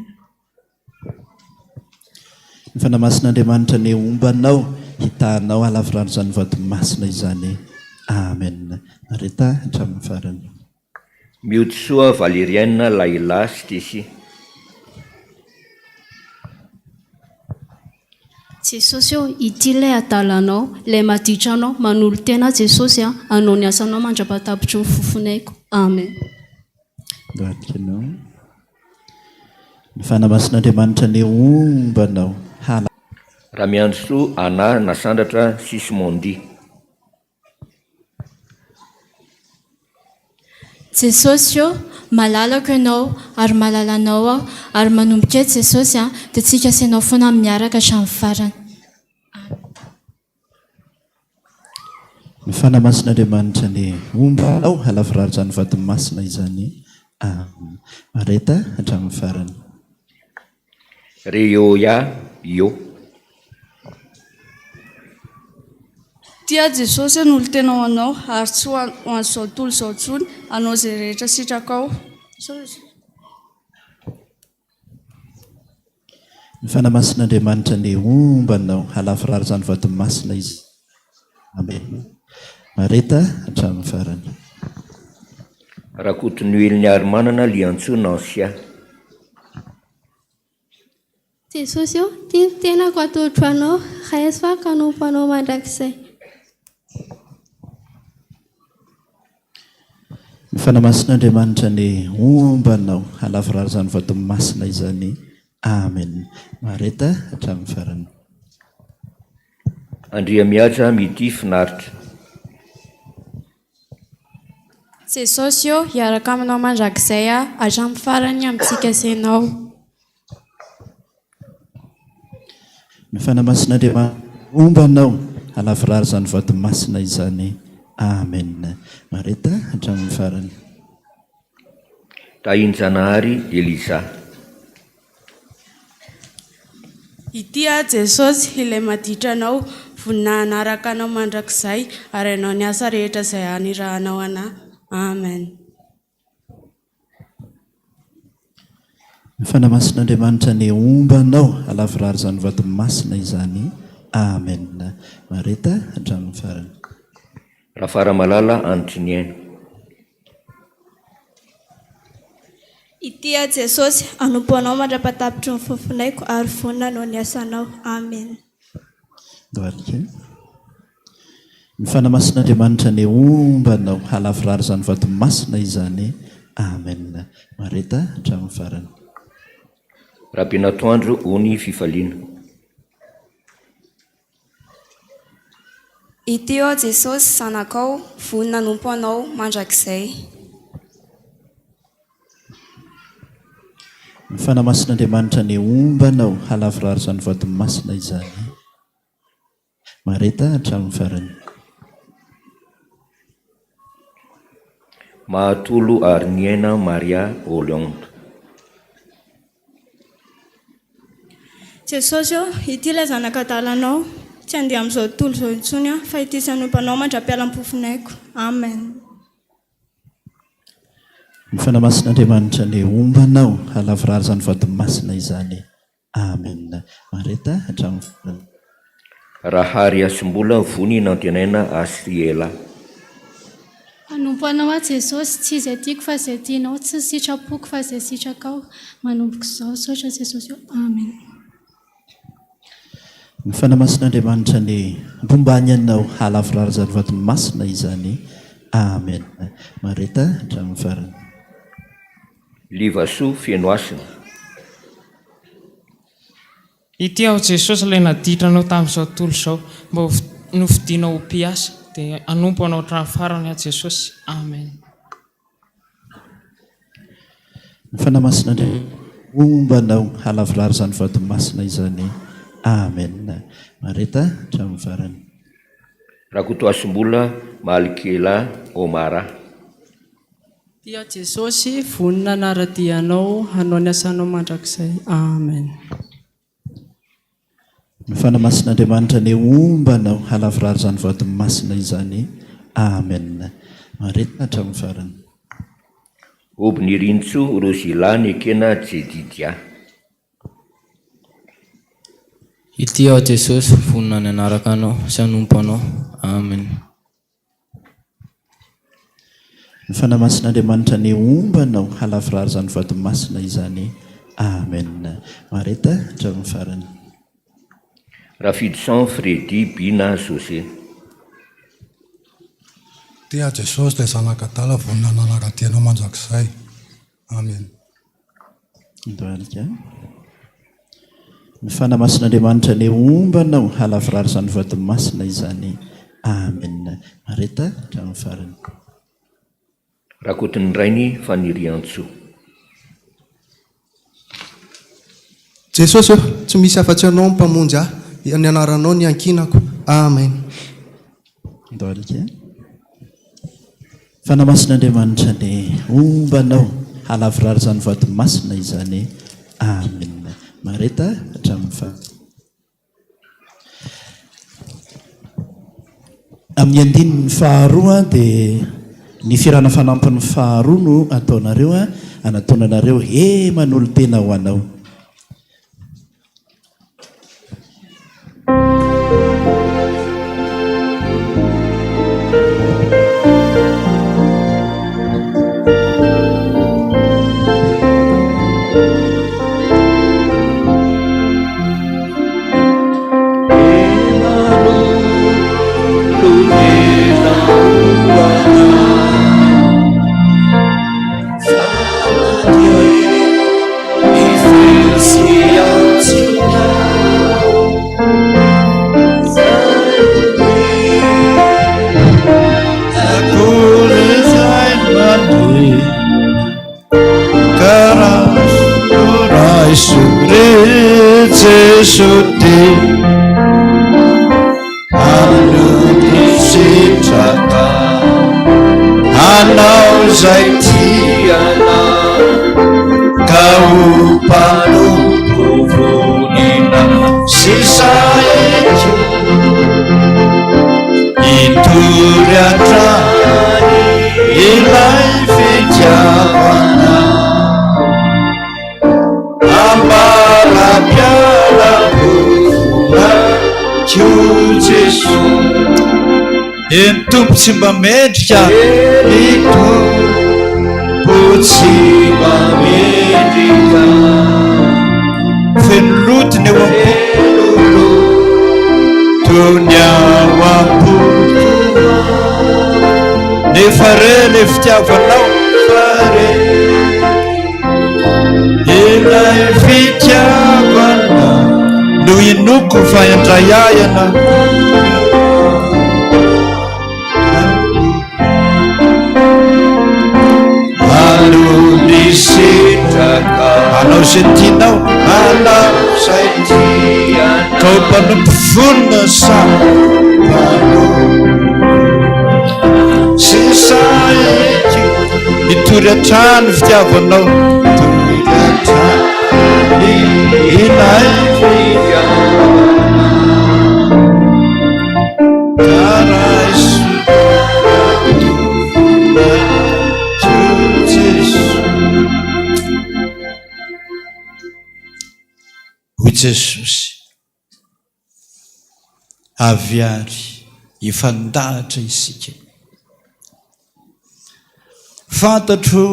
ny fanamasin'andriamanitra ny ombanao hitahanao halavirano zany voady masina izany amen areta hatramin'ny farany Miody soa Valérienne Laila Stécie. Jesosy ity ilay adalanao ilay maditranao manolo tena Jesosy anao ny asanao mandra-patapitry ny fofonaiko amen doatikinao ny fanamasin'andriamanitra ny ombanao raha miandro soa ana nasandratra Sismondi. Jesosy malalako ianao ary malalanao aho ary manomboka eto Jesosy dia tsika sainao foana miaraka hatramin'ny farany ny fanamasin'andriamanitra ny ombanao halavirary zany voady masina izany areta hatramin'ny farany Reoya io Tia Jesosy an'olo tena ho anao ary tsy ho an'izao tontolo izao intsony anao izay rehetra sitraka ao ny fanamasin'andriamanitra ny ombanao halavirary zany voady masina izy amen mareta hatramin'ny farany Rakotinoeliny ary manana liantsoana ansia. Jesosy tia tenako atotro anao raisy fa kanompanao mandrakizay ny fanamasin'Andriamanitra ny ombanao halavirary izany vadimasina izany. Amen. Mareta hatramin'ny farany. Andria mihaja mity finaritra. Jesosy io hiaraka aminao mandrakizay hatramin'ny farany amintsika senao. Ny fanamasin'Andriamanitra ombanao halavirary izany vadimasina izany. Amen. Mareta hatramin'ny farany. Tahinjanahary Eliza. Ity Jesosy ilay maditra anao, voninahina araka anao mandrakizay, ary anao ny asa rehetra izay hanirahanao anahy. Amen. Ny fanamasin'Andriamanitra ny ombanao halavirary izany vadimasina izany. Amen. Mareta hatramin'ny farany. Rafara malala antry ny aina. Ity Jesosy anompo anao mandrapatapitry ny fofinaiko ary vonina no ny asanao. Amen. Ny fanamasin'Andriamanitra ny ombanao halavirary izany vadimasina izany. Amen. Mareta hatramin'ny farany. Rabenatoandro ony fifaliana. Ity Jesosy zanakao, vonina anompo anao mandrakizay. Ny fanamasin'Andriamanitra ny ombanao halavirary izany vadimasina izany. Mareta hatramin'ny farany. Mahatolo ary ny aina Maria Olionde. Jesosy ity ilay zanakadalanao, tsy andeha amin'izao tontolo izao intsony fa ity sanompanao mandra-pialam-pofinaiko. Amen. Ny fanamasin'Andriamanitra ny ombanao halavirary izany vadimasina izany. Amen. Mareta hatramin'ny farany. Rahary asim-bola vony nantenaina Asriela. Manompo anao Jesosy, tsy izay tiako fa izay tianao, tsy sitrapoko fa izay sitrakao. Manompoko izao sotra Jesosy. Amen. Ny fanamasin'Andriamanitra ny bombany anao halavirary izany vadimasina izany. Amen. Mareta hatramin'ny farany. Livasoa Fianoasina. Ity Jesosy ilay naditranao tamin'izao tontolo izao, mba novidianao ho mpiasa, dia anompo anao hatramin'ny farany Jesosy. Amen. Ny fanamasin'Andriamanitra ombanao halavirary izany vadimasina izany. Amen. Mareta hatramin'ny farany. Rakotoasim-bola Malkela Omara. Tia Jesosy, vonina naradianao, hanao ny asanao mandrakizay. Amen. Ny fanamasin'Andriamanitra ny ombanao halavirary izany vadimasina izany. Amen. Mareta hatramin'ny farany. Obnirintso Rosila nekena Jedidia. Ity Jesosy vonina ny anaraka anao sy anompo anao. Amen. Ny fanamasin'Andriamanitra ny ombanao halavirary izany vadimasina izany. Amen. Mareta hatramin'ny farany. Rafidson Fredy Bina José. Tia Jesosy dia zanakadala vonina nanaradianao mandrakizay. Amen. Ny fanamasin'Andriamanitra ny ombanao halavirary izany vadimasina izany. Amen. Mareta hatramin'ny farany. Rakotin'ny rainy faniriantso. Jesosy tsy misy afa-tsy anao mpamonjy ahy, ny anaranao ny ankinako. Amen. Fanamasin'Andriamanitra ny ombanao halavirary izany vadimasina izany. Amen. Mareta hatramin'ny farany. Amin'ny andininy faharoa dia ny firana fanampin'ny faharoa no ataonareo anataonanareo manolo tena ho anao. sote anonisitraka anao zay tiana ka ompanompo vonina sisaeky itory atrany ilay fitiavana ambara-pialam-bola ko Jesu eny tompo tsy mba mendrika tompo tsy mba mendrika feno lotony eo am-polo tony ao am-polo nefa re le fitiavanao fare ilay fitiavana no inoko fa indray ayana anonisitraka anao zay tianao anao zay tiana ka mpanompo vonona sampano sisaeky mitory atrany fitiavanao tory atrany ilay fitiavana karaiso hoy Jesosy aviary ifandahatra isika fantatro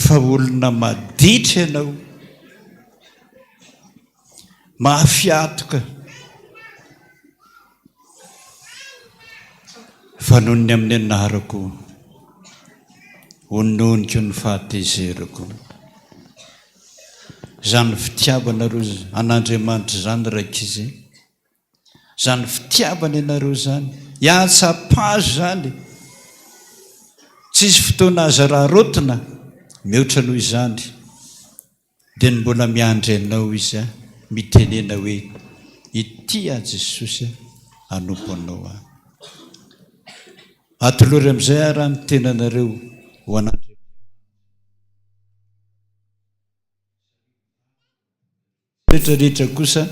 fa olona maditra ianao mahafiatoka fanonony amin'ny anarako ononiko ny fahatezerako zany fitiavana ro an'Andriamanitra zany raika izy zany fitiavana ianareo zany iatsapazo zany tsisy fotoana aza raha rotina mihoatra noho izany dia ny mbola miandry anao izy mitenena hoe ity a Jesosy anompo anao a atolory amin'izay raha ny tenanareo ho an'Andriamanitra rehetrarehetra kosa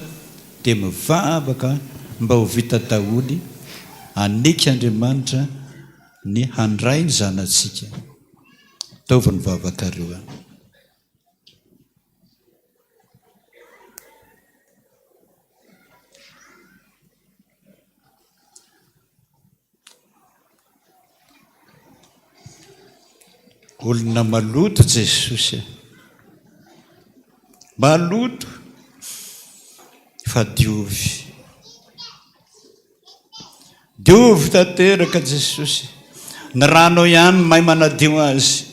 dia mivavaka mba ho vita daholy aneky Andriamanitra ny handray ny zanatsika taovy ny vavakareo olona maloto Jesosy maloto fa diovy tanteraka Jesosy ny rano ihany mahay manadio azy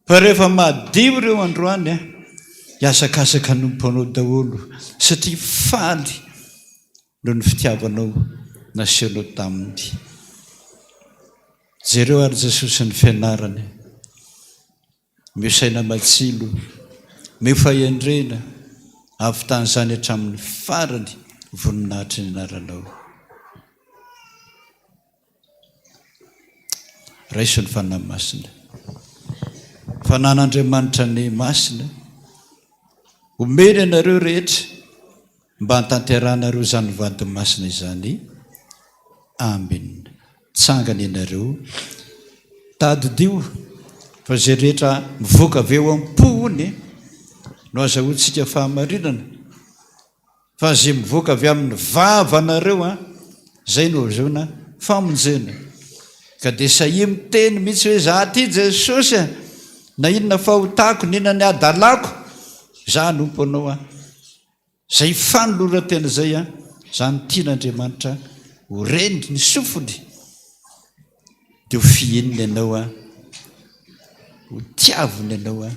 fa rehefa madio ireo androany hiasakasaka nomponao daholo satria faly no ny fitiavanao nasehonao taminy jereo ary Jesosy ny fianarany miosaina matsilo mifaiandrena avy tan'izany hatramin'ny farany voninahitry ny anaranao raiso ny fanahy masina fanan'Andriamanitra ny masina omeny anareo rehetra mba hantanteranareo zany vady masina izany amen tsangany ianareo tadidio fa zay rehetra mivoaka avy eo am-pony no azahoantsika fahamarinana fa zay mivoaka avy amin'ny vavanareo zay no azahoana famonjena ka dia sahia miteny mihitsy hoe za ty Jesosy na inona fahotako nina ny adalako za nompo anao zay fanoloran-tena zay zany tian'Andriamanitra ho rendry ny sofony dia ho fieniny ianao ho tiaviny ianao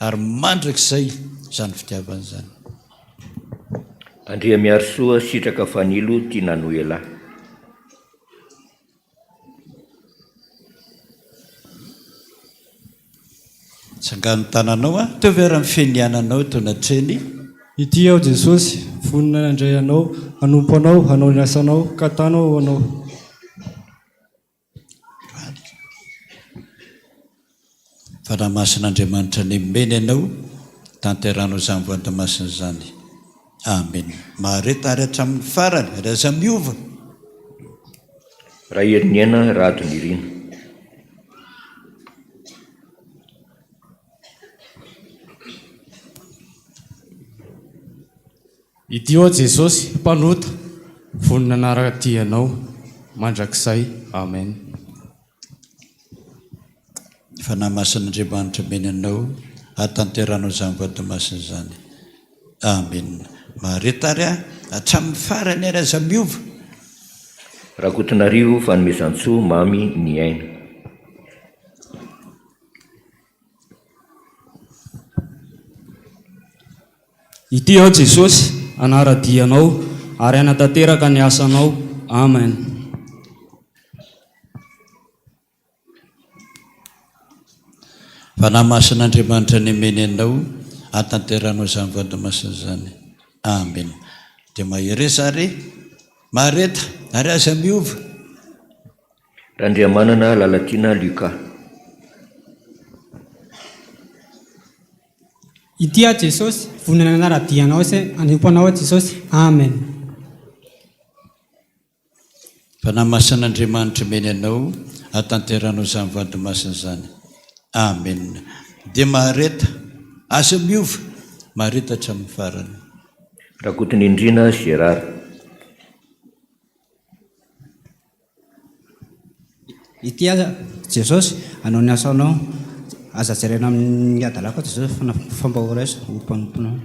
ary mandrakizay zany fitiavana zany andria miaro soa sitraka fanilo tia nanohy elahy tsangano tananao teo vera mifeniananao tao natreny Ity aho Jesosy vonina nandray anao, hanompo anao, hanao ny asanao, ka tanao anao. Fanamasin'Andriamanitra ny meny ianao, tanteranao izany voan-tomasina izany. Amen. Mareta ary hatramin'ny farany, raza miova. Raha herin'ny aina rato ny rina. Ity ao Jesosy mpanota, vonina anara-tianao mandrakizay. Amen. Fanamasin'Andriamanitra meny anao, hatanteranao izany voan-tomasina izany. Amen. Mareta ary hatramin'ny farany raza miova. Rakotonarivo fanomezan-tsoa mamy ny aina. Ity ao Jesosy anara-dianao ary anatanteraka ny asanao. Amen. Fanamasin'Andriamanitra ny meny anao, hatanteranao izany voan-tomasina izany. Amen. Dia mahereza ary mareta ary aza miova. Randriamanana Lalatiana Luka. Ity ao Jesosy vonina anara-dianao sy hanompo anao Jesosy. Amen. Fanamasin'Andriamanitra meny anao, hatanteranao izany voan-tomasina izany. Amen. Dia mareta aza miova, mareta hatramin'ny farany. Rakoton'Indrina Gérard. Ity aza Jesosy hanao ny asanao, aza jerena amin'ny adalako Jesosy fambahoraisa ho mpanomponao.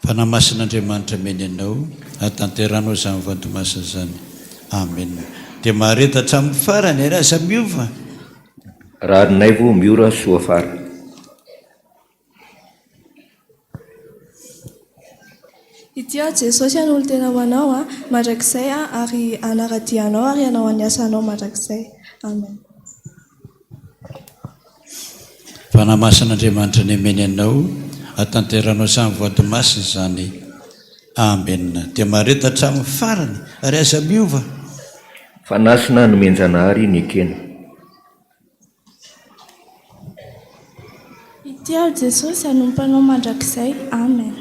Fanamasin'Andriamanitra meny anao, hatanteranao izany voan-tomasina izany. Amen. Dia mareta hatramin'ny farany ary aza miova. Rarinaivo miora soa fara. Ity ao Jesosy hanolo tena ho anao mandrakizay ary anara-dianao ary hanao any asanao mandrakizay. Amen. Fanamasin'Andriamanitra ny meny anao, hatanteranao izany voan-tomasina izany. Amen. Dia mareta hatramin'ny farany ary aza miova. Fanasina nomenjanahary ny ekena. Ity ao Jesosy hanompo anao mandrakizay. Amen.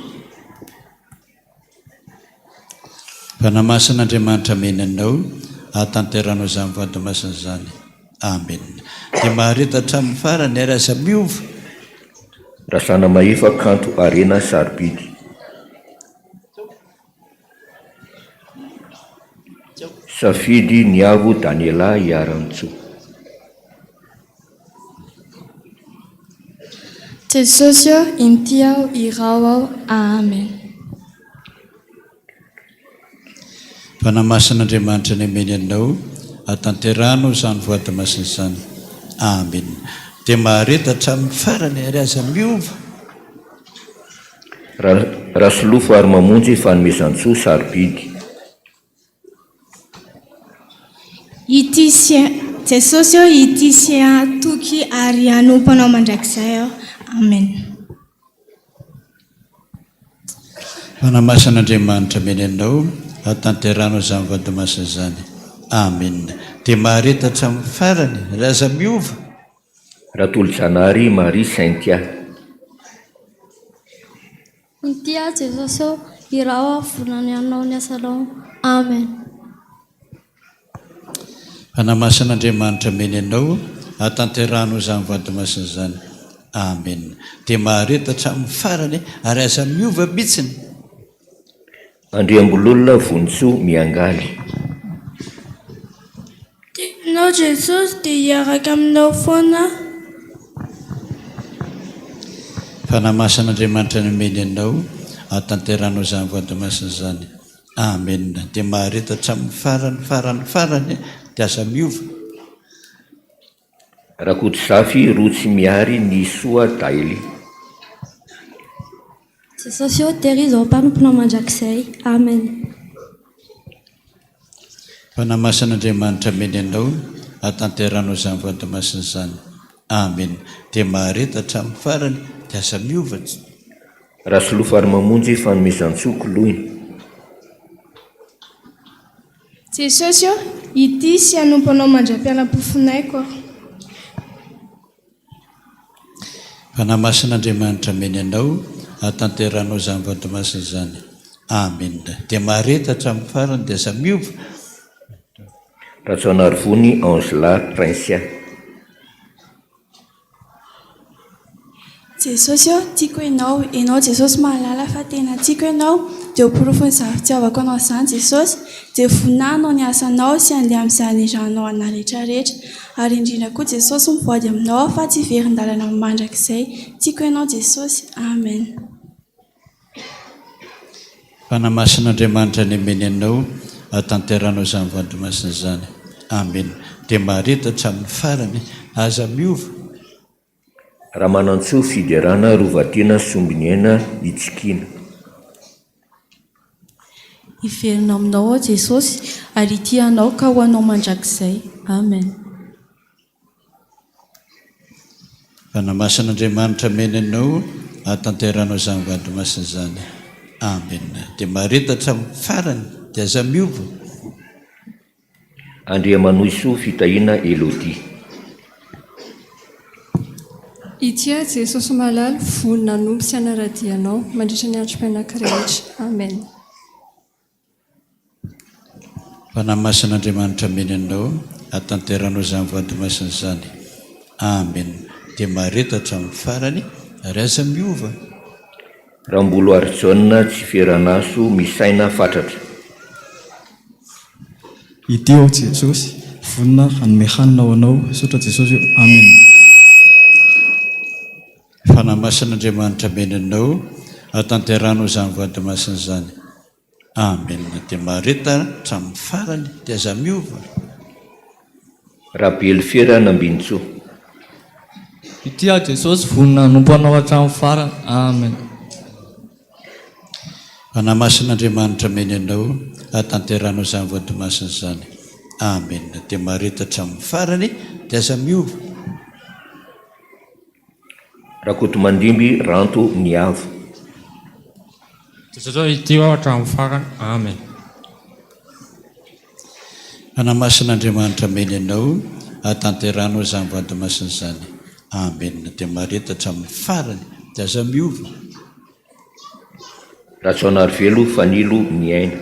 Fanamasin'Andriamanitra meny anao, hatanteranao izany voan-tomasina izany. Amen. Dia mareta hatramin'ny farany ary aza miova. Rasana mahefa kanto arena sarobidy. Safidy ny avo Daniela hiara-mitsoa. Jesosy inty ao irao ao. Amen. Fanamasin'Andriamanitra ny meny anao, hatanteranao izany voan-tomasina izany. Amen. Dia mareta hatramin'ny farany ary aza miova. Rasolofo ary mamonjy fanomezan-tsoa sarobidy. Ity Jesosy ity sy toky ary hanompo anao mandrakizay ao. Amen. Fanamasin'Andriamanitra meny anao, hatanteranao izany voan-tomasina izany. Amen. Dia mareta hatramin'ny farany ary aza miova. Ratolo-janahary Marie Saintia. Ity ao Jesosy irao vonany anao ny asanao. Amen. Fanamasin'Andriamanitra meny anao, hatanteranao izany voan-tomasina izany. Amen. Dia mareta hatramin'ny farany ary aza miova mihitsiny. Andriambololona vonitsoa miangaly. Tianao Jesosy dia hiaraka aminao foana. Fanamasin'Andriamanitra ny meny anao, hatanteranao izany voan-tomasina izany. Amen. Dia mareta hatramin'ny farany dia aza miova. Rakoto zafy rotsy miary ny soa daily. Jesosy tehirizao mpanomponao mandrakizay. Amen. Fanamasin'Andriamanitra meny anao, hatanteranao izany voan-tomasina izany. amen. Dia maharetatra amin'ny farany dia aza miovatra. Raha solofa ary mamonjy fanomezan-tsoko lohiny. Jesosy io ity sy hanomponao mandram-pialam-pofonaiko. Fanamasin'Andriamanitra meny anao hatanteranao izany vadomasina izany. Amen. Dia maharetatra amin'ny farany dia aza miova. Ratsaonarivony Angela Princien. Jesosy io tiako ianao Jesosy mahalala fa tena tiako ianao dia porofony zavitiavako anao izany Jesosy dia voninahino ny asanao sy andeha amin'izany ranao ana rehetrarehetra ary indrindra koa Jesosy mivady aminao fa tsy verin-dalana mandrakizay tiako ianao Jesosy. Amen. Fanamasin'Andriamanitra ny meny anao hatanteranao izany vadomasina izany. Amen. Dia maharetatra amin'ny farany aza miova. Raha manantsoa fiderana rovatiana sombiniaina itsikina. Iverina aminao Jesosy ary tianao ka ho anao mandrakizay. Amen. Fanamasin'Andriamanitra meny anao hatanteranao izany vadomasina izany. Amen. Dia maharetatra amin'ny farany dia aza miova. Andriamanoisoa fitahiana Elodie. Itia Jesosy malala vonina nompo sy anaradianao mandritra ny androm-piainako rehetra. Amen. Fanamasin'Andriamanitra meny anao hatanteranao izany vadomasina izany. Amen. Dia maharetatra amin'ny farany ary aza miova. Rambolo Arjona tsy feranaso misaina fatratra. Ity ao Jesosy vonina hanome hanina ho anao sotra Jesosy. Amen. Fanamasin'Andriamanitra meny anao hatanteranao izany vadomasina izany. Amen. Dia maharetatra amin'ny farany dia aza miova. Rabely fera nambinitsoa. Ity ao Jesosy vonina hanompo anao hatramin'ny farany. Amen. Fanamasin'Andriamanitra meny anao hatanteranao izany vadomasina izany. Amen. Dia maharetatra amin'ny farany dia aza miova. Rakoto mandimby ranto niavo. Jesosy ity ao hatramin'ny farany. Amen. Fanamasin'Andriamanitra meny anao hatanteranao izany vadomasina izany. Amen. Dia maharetatra amin'ny farany dia aza miova. Ratsaonarivelo fanilo niaina.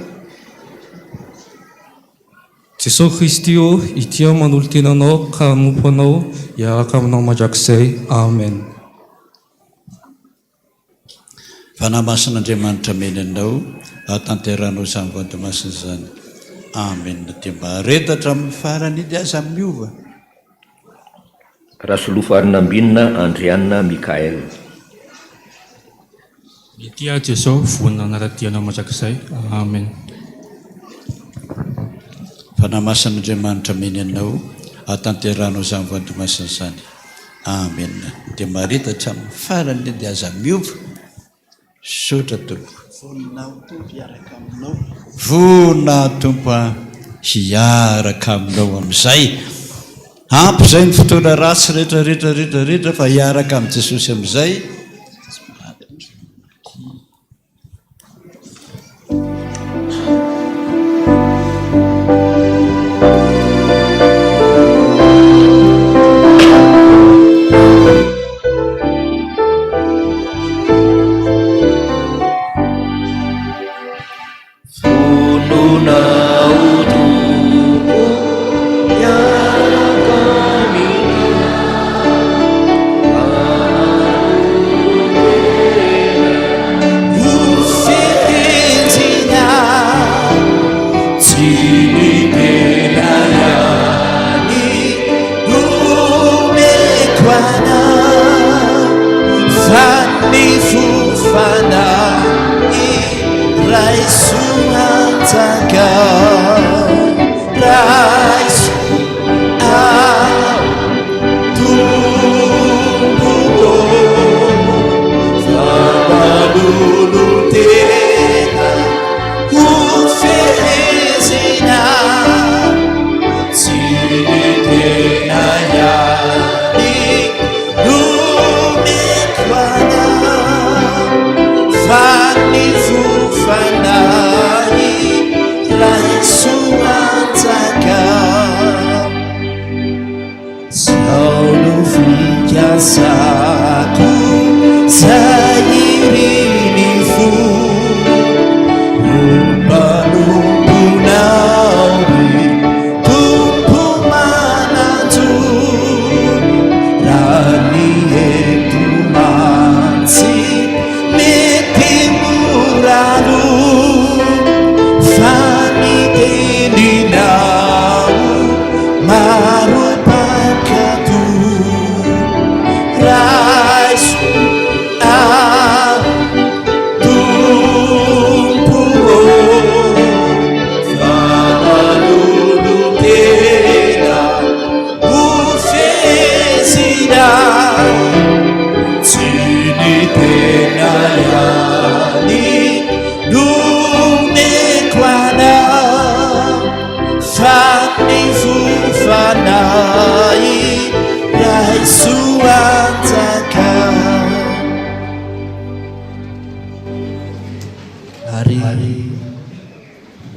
Jesosy Kristy ity ao manolo tenanao ka hanompo anao hiaraka aminao mandrakizay. Amen. Fanamasin'Andriamanitra meny anao hatanteranao izany vadomasina izany. Amen. Dia maharetatra amin'ny farany dia aza miova. Rasolofa Arnambinina Andriana Mikael. Ity ao Jesosy vonina anaradianao mandrakizay. Amen. Fanamasin'Andriamanitra meny anao hatanteranao izany vadomasina izany. Amen. Dia maharetatra amin'ny farany dia aza miova. Sotra Tompo. Vonina Tompo hiaraka aminao amin'izay. Ampy izay ny fotoana ratsy rehetra fa hiaraka amin'ny Jesosy amin'izay. ary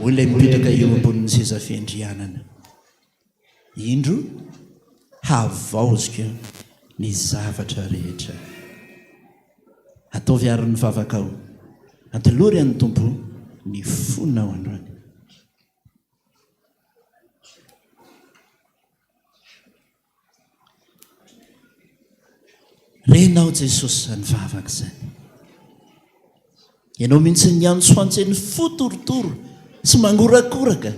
olona mipetraka eo ambonin'ny seza fiandrianana. Indro havaozika ny zavatra rehetra. Ataovy ary ny vavakao, antolory an'ny Tompo ny fonina ao androany. Renao Jesosy zany vavaka zany. Ianao mihitsy ny antso antseny fotorotoro sy mangorakoraka,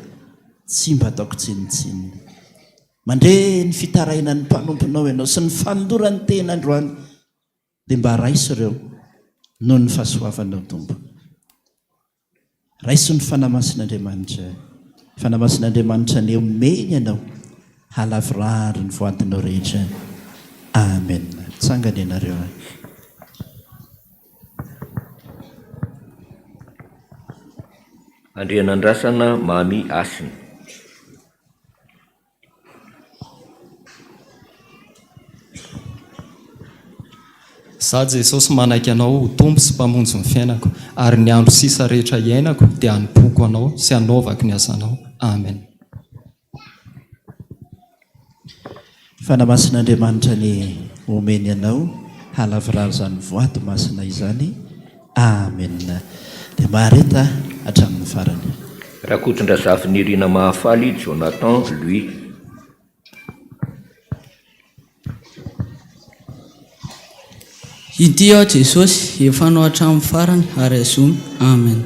tsy mba ataoko tsinitsinina. Mandre ny fitaraina ny mpanomponao ianao sy ny fanondorany tena androany, dia mba raiso ireo noho ny fahasoavanao Tompo. Raiso ny fanamasin'Andriamanitra, fanamasin'Andriamanitra ny omeny ianao, halavirary ny voantinao rehetra. Amen. Tsangany ianareo. Andrianandrasana mamy asiny. Za Jesosy manaiky anao tompo sy mpamonjy ny fiainako, ary ny andro sisa rehetra iainako dia hanompoako anao sy hanaovako ny asanao. Amen. Fanamasin'Andriamanitra ny omeny anao, halavirary zany voato masina izany. Amen. Dia mahareta hatramin'ny farany. Rakotondrazafy nirina mahafaly Jonathan lui. Ity aho Jesosy, efa nao hatramin'ny farany ary azomy. Amen.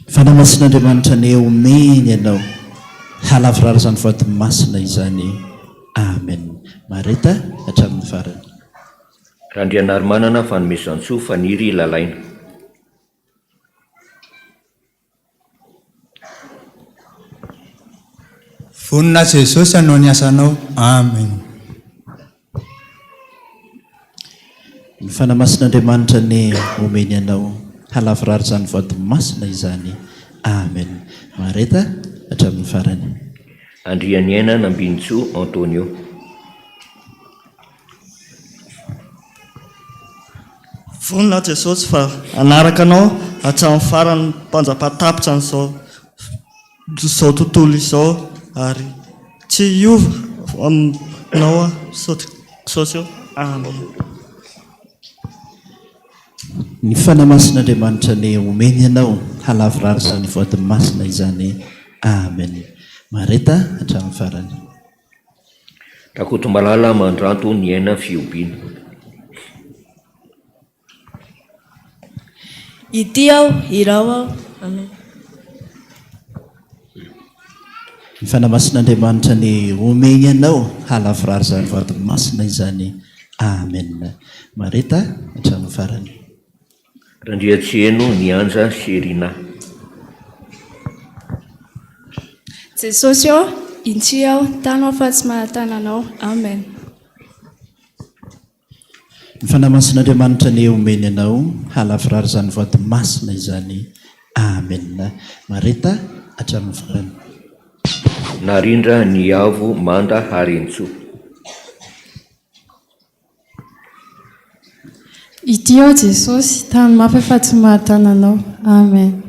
Fanamasin'Andriamanitra ny omeny anao, halavirary zany voato masina izany. Amen. Mareta hatramin'ny farany. Randrianary manana fanomezan-tsoa faniry lalaina. Vonina Jesosy hanao ny asanao. Amen. Ny fanamasin'Andriamanitra ny omeny anao, halavirary zany voato masina izany. Amen. Mareta hatramin'ny farany. Andriany aina Nambinitsoa Antonio. Vonina Jesosy fa anaraka anao hatramin'ny farany mpanjapatapitra n'izao tontolo izao, ary tsy hiova aminao Jesosy. Amen. Ny fanamasin'Andriamanitra ny omeny anao, halavirary zany voato masina izany. Amen. Mareta hatramin'ny farany. Rakoto malala mandranto ny aina fiobiana. Ity aho, irao aho. Ny fanamasin'Andriamanitra ny omeny anao, halavirary zany voato masina izany. Amen. Mareta hatramin'ny farany. Randriatseno ny anja Serina. Jesosy aho, intsy aho, tanao fa tsy mahatananao. Amen. Ny fanamasin'Andriamanitra ny omeny anao, halavirary zany voato masina izany. Amen. Mareta hatramin'ny farany. Narindra ny avo manda harentsoa. Ity aho Jesosy, tany mafy fa tsy mahatananao. Amen.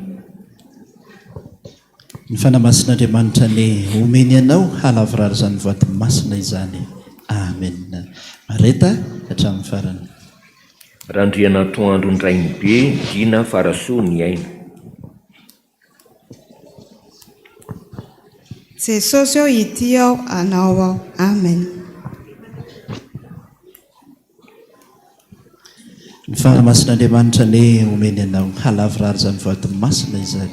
Ny fanamasin'Andriamanitra ny omeny anao, halavirary zany voato masina izany. Amen. Mareta hatramin'ny farany. Randriana toandro ndrainy be dina farasoa ny aina. Jesosy aho, ity aho, anao aho. Amen. Ny fanamasin'Andriamanitra ny omeny anao, halavirary zany voato masina izany.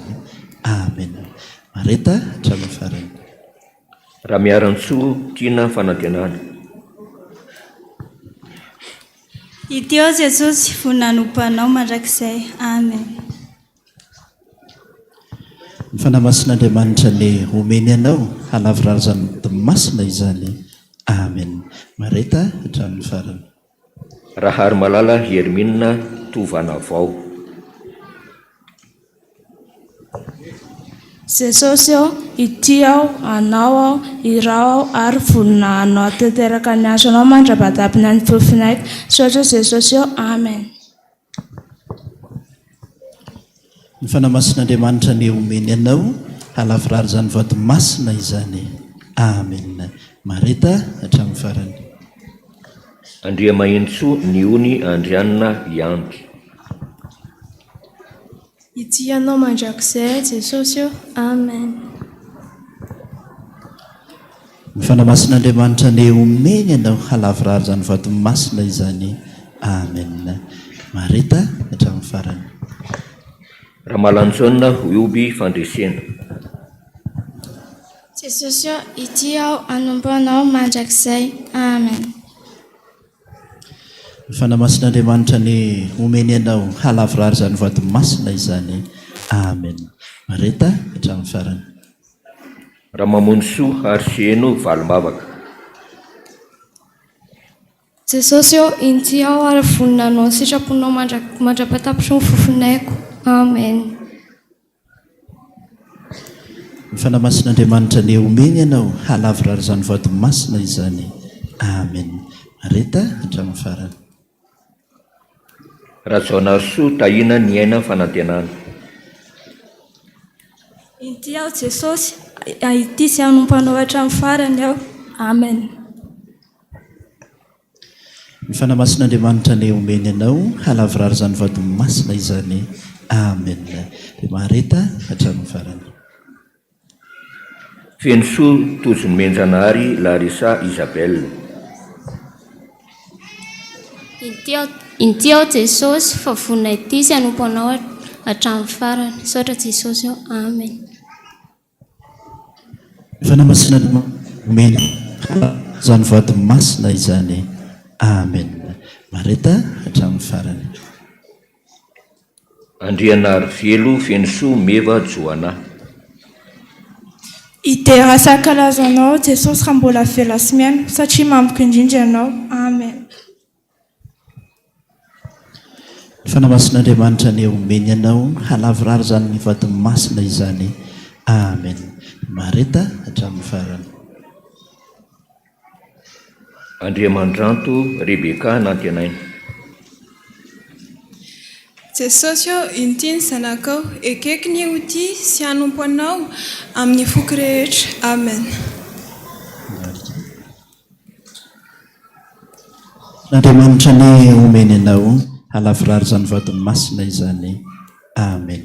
Amen. Mareta hatramin'ny farany. Raha miaran-tsoa tiana fanantenana. Ity aho Jesosy, vonina nompanao mandrakizay. Amen. Ny fanamasin'Andriamanitra ny omeny anao, halavirary zany voato masina izany. Amen. Mareta hatramin'ny farany. Raha ary malala Hermina tovana vao. Jesosy aho, ity aho, anao aho, irao aho, ary vonina anao tanteraka ny asanao mandra-patapina ny fofinaiko. Sotra Jesosy aho. Amen. ny fanamasin'andriamanitra ny omeny anao halavirary zany vady masina izany. Amen. Marita hatramin'ny farany. Andria mahintso ny ony andrianina ianty. Itianao mandrakizay Jesosy io. Amen. Ny fanamasin'andriamanitra ny omeny anao halavirary zany vady masina izany. Amen. Marita hatramin'ny farany. Raha malantsona oby Fandraisana. Jesosy io, ity aho anompo anao mandrakizay. Amen. Ny fanamasin'andriamanitra ny omeny anao halavirary zany vady masina izany. Amen. Marita hatramin'ny farany. Raha mamono soa arseno valombavaka. Jesosy io, ity aho ary vonina anao ny sitraponao mandrapatapitry ny fofonaiko. Amen. Ny fanamasin'andriamanitra ny omeny anao halavirary zany vady masina izany. Amen. Marita hatramin'ny farany. Raha jaonarsoa tahina ny aina fanantenana. Ity aho Jesosy, ity sy anompanao hatramin'ny farany aho. Amen. Ny fanamasin'andriamanitra ny omeny anao halavirary zany vady masina izany. Amen. Marita hatramin'ny farany. Feno soa tozony menjanahary Larisa Isabelle. Inty aho Jesosy fa vonina ity sy anompanao hatramin'ny farany. Saotra Jesosy io. Amen. Ny fanamasin'andriamanitra omeny zany vady masina izany. Amen. Marita hatramin'ny farany. Andrianary velo feno soa meva Joana. Itera sakalaza anao Jesosy raha mbola vela sy miaino satria mamboka indrindra ianao. Amen. Ny fanamasin'andriamanitra ny omeny anao halavirary zany ny vady masina izany. Amen. Marita hatramin'ny farany. Andriamandranto Rebeka nantenaina. Jesosy io, ity ny zanakao, ekaiky ny ity sy anompo anao amin'ny foky rehetra. Amen. N'andriamanitra ny omeny anao halavirary zany vady masina izany. Amen.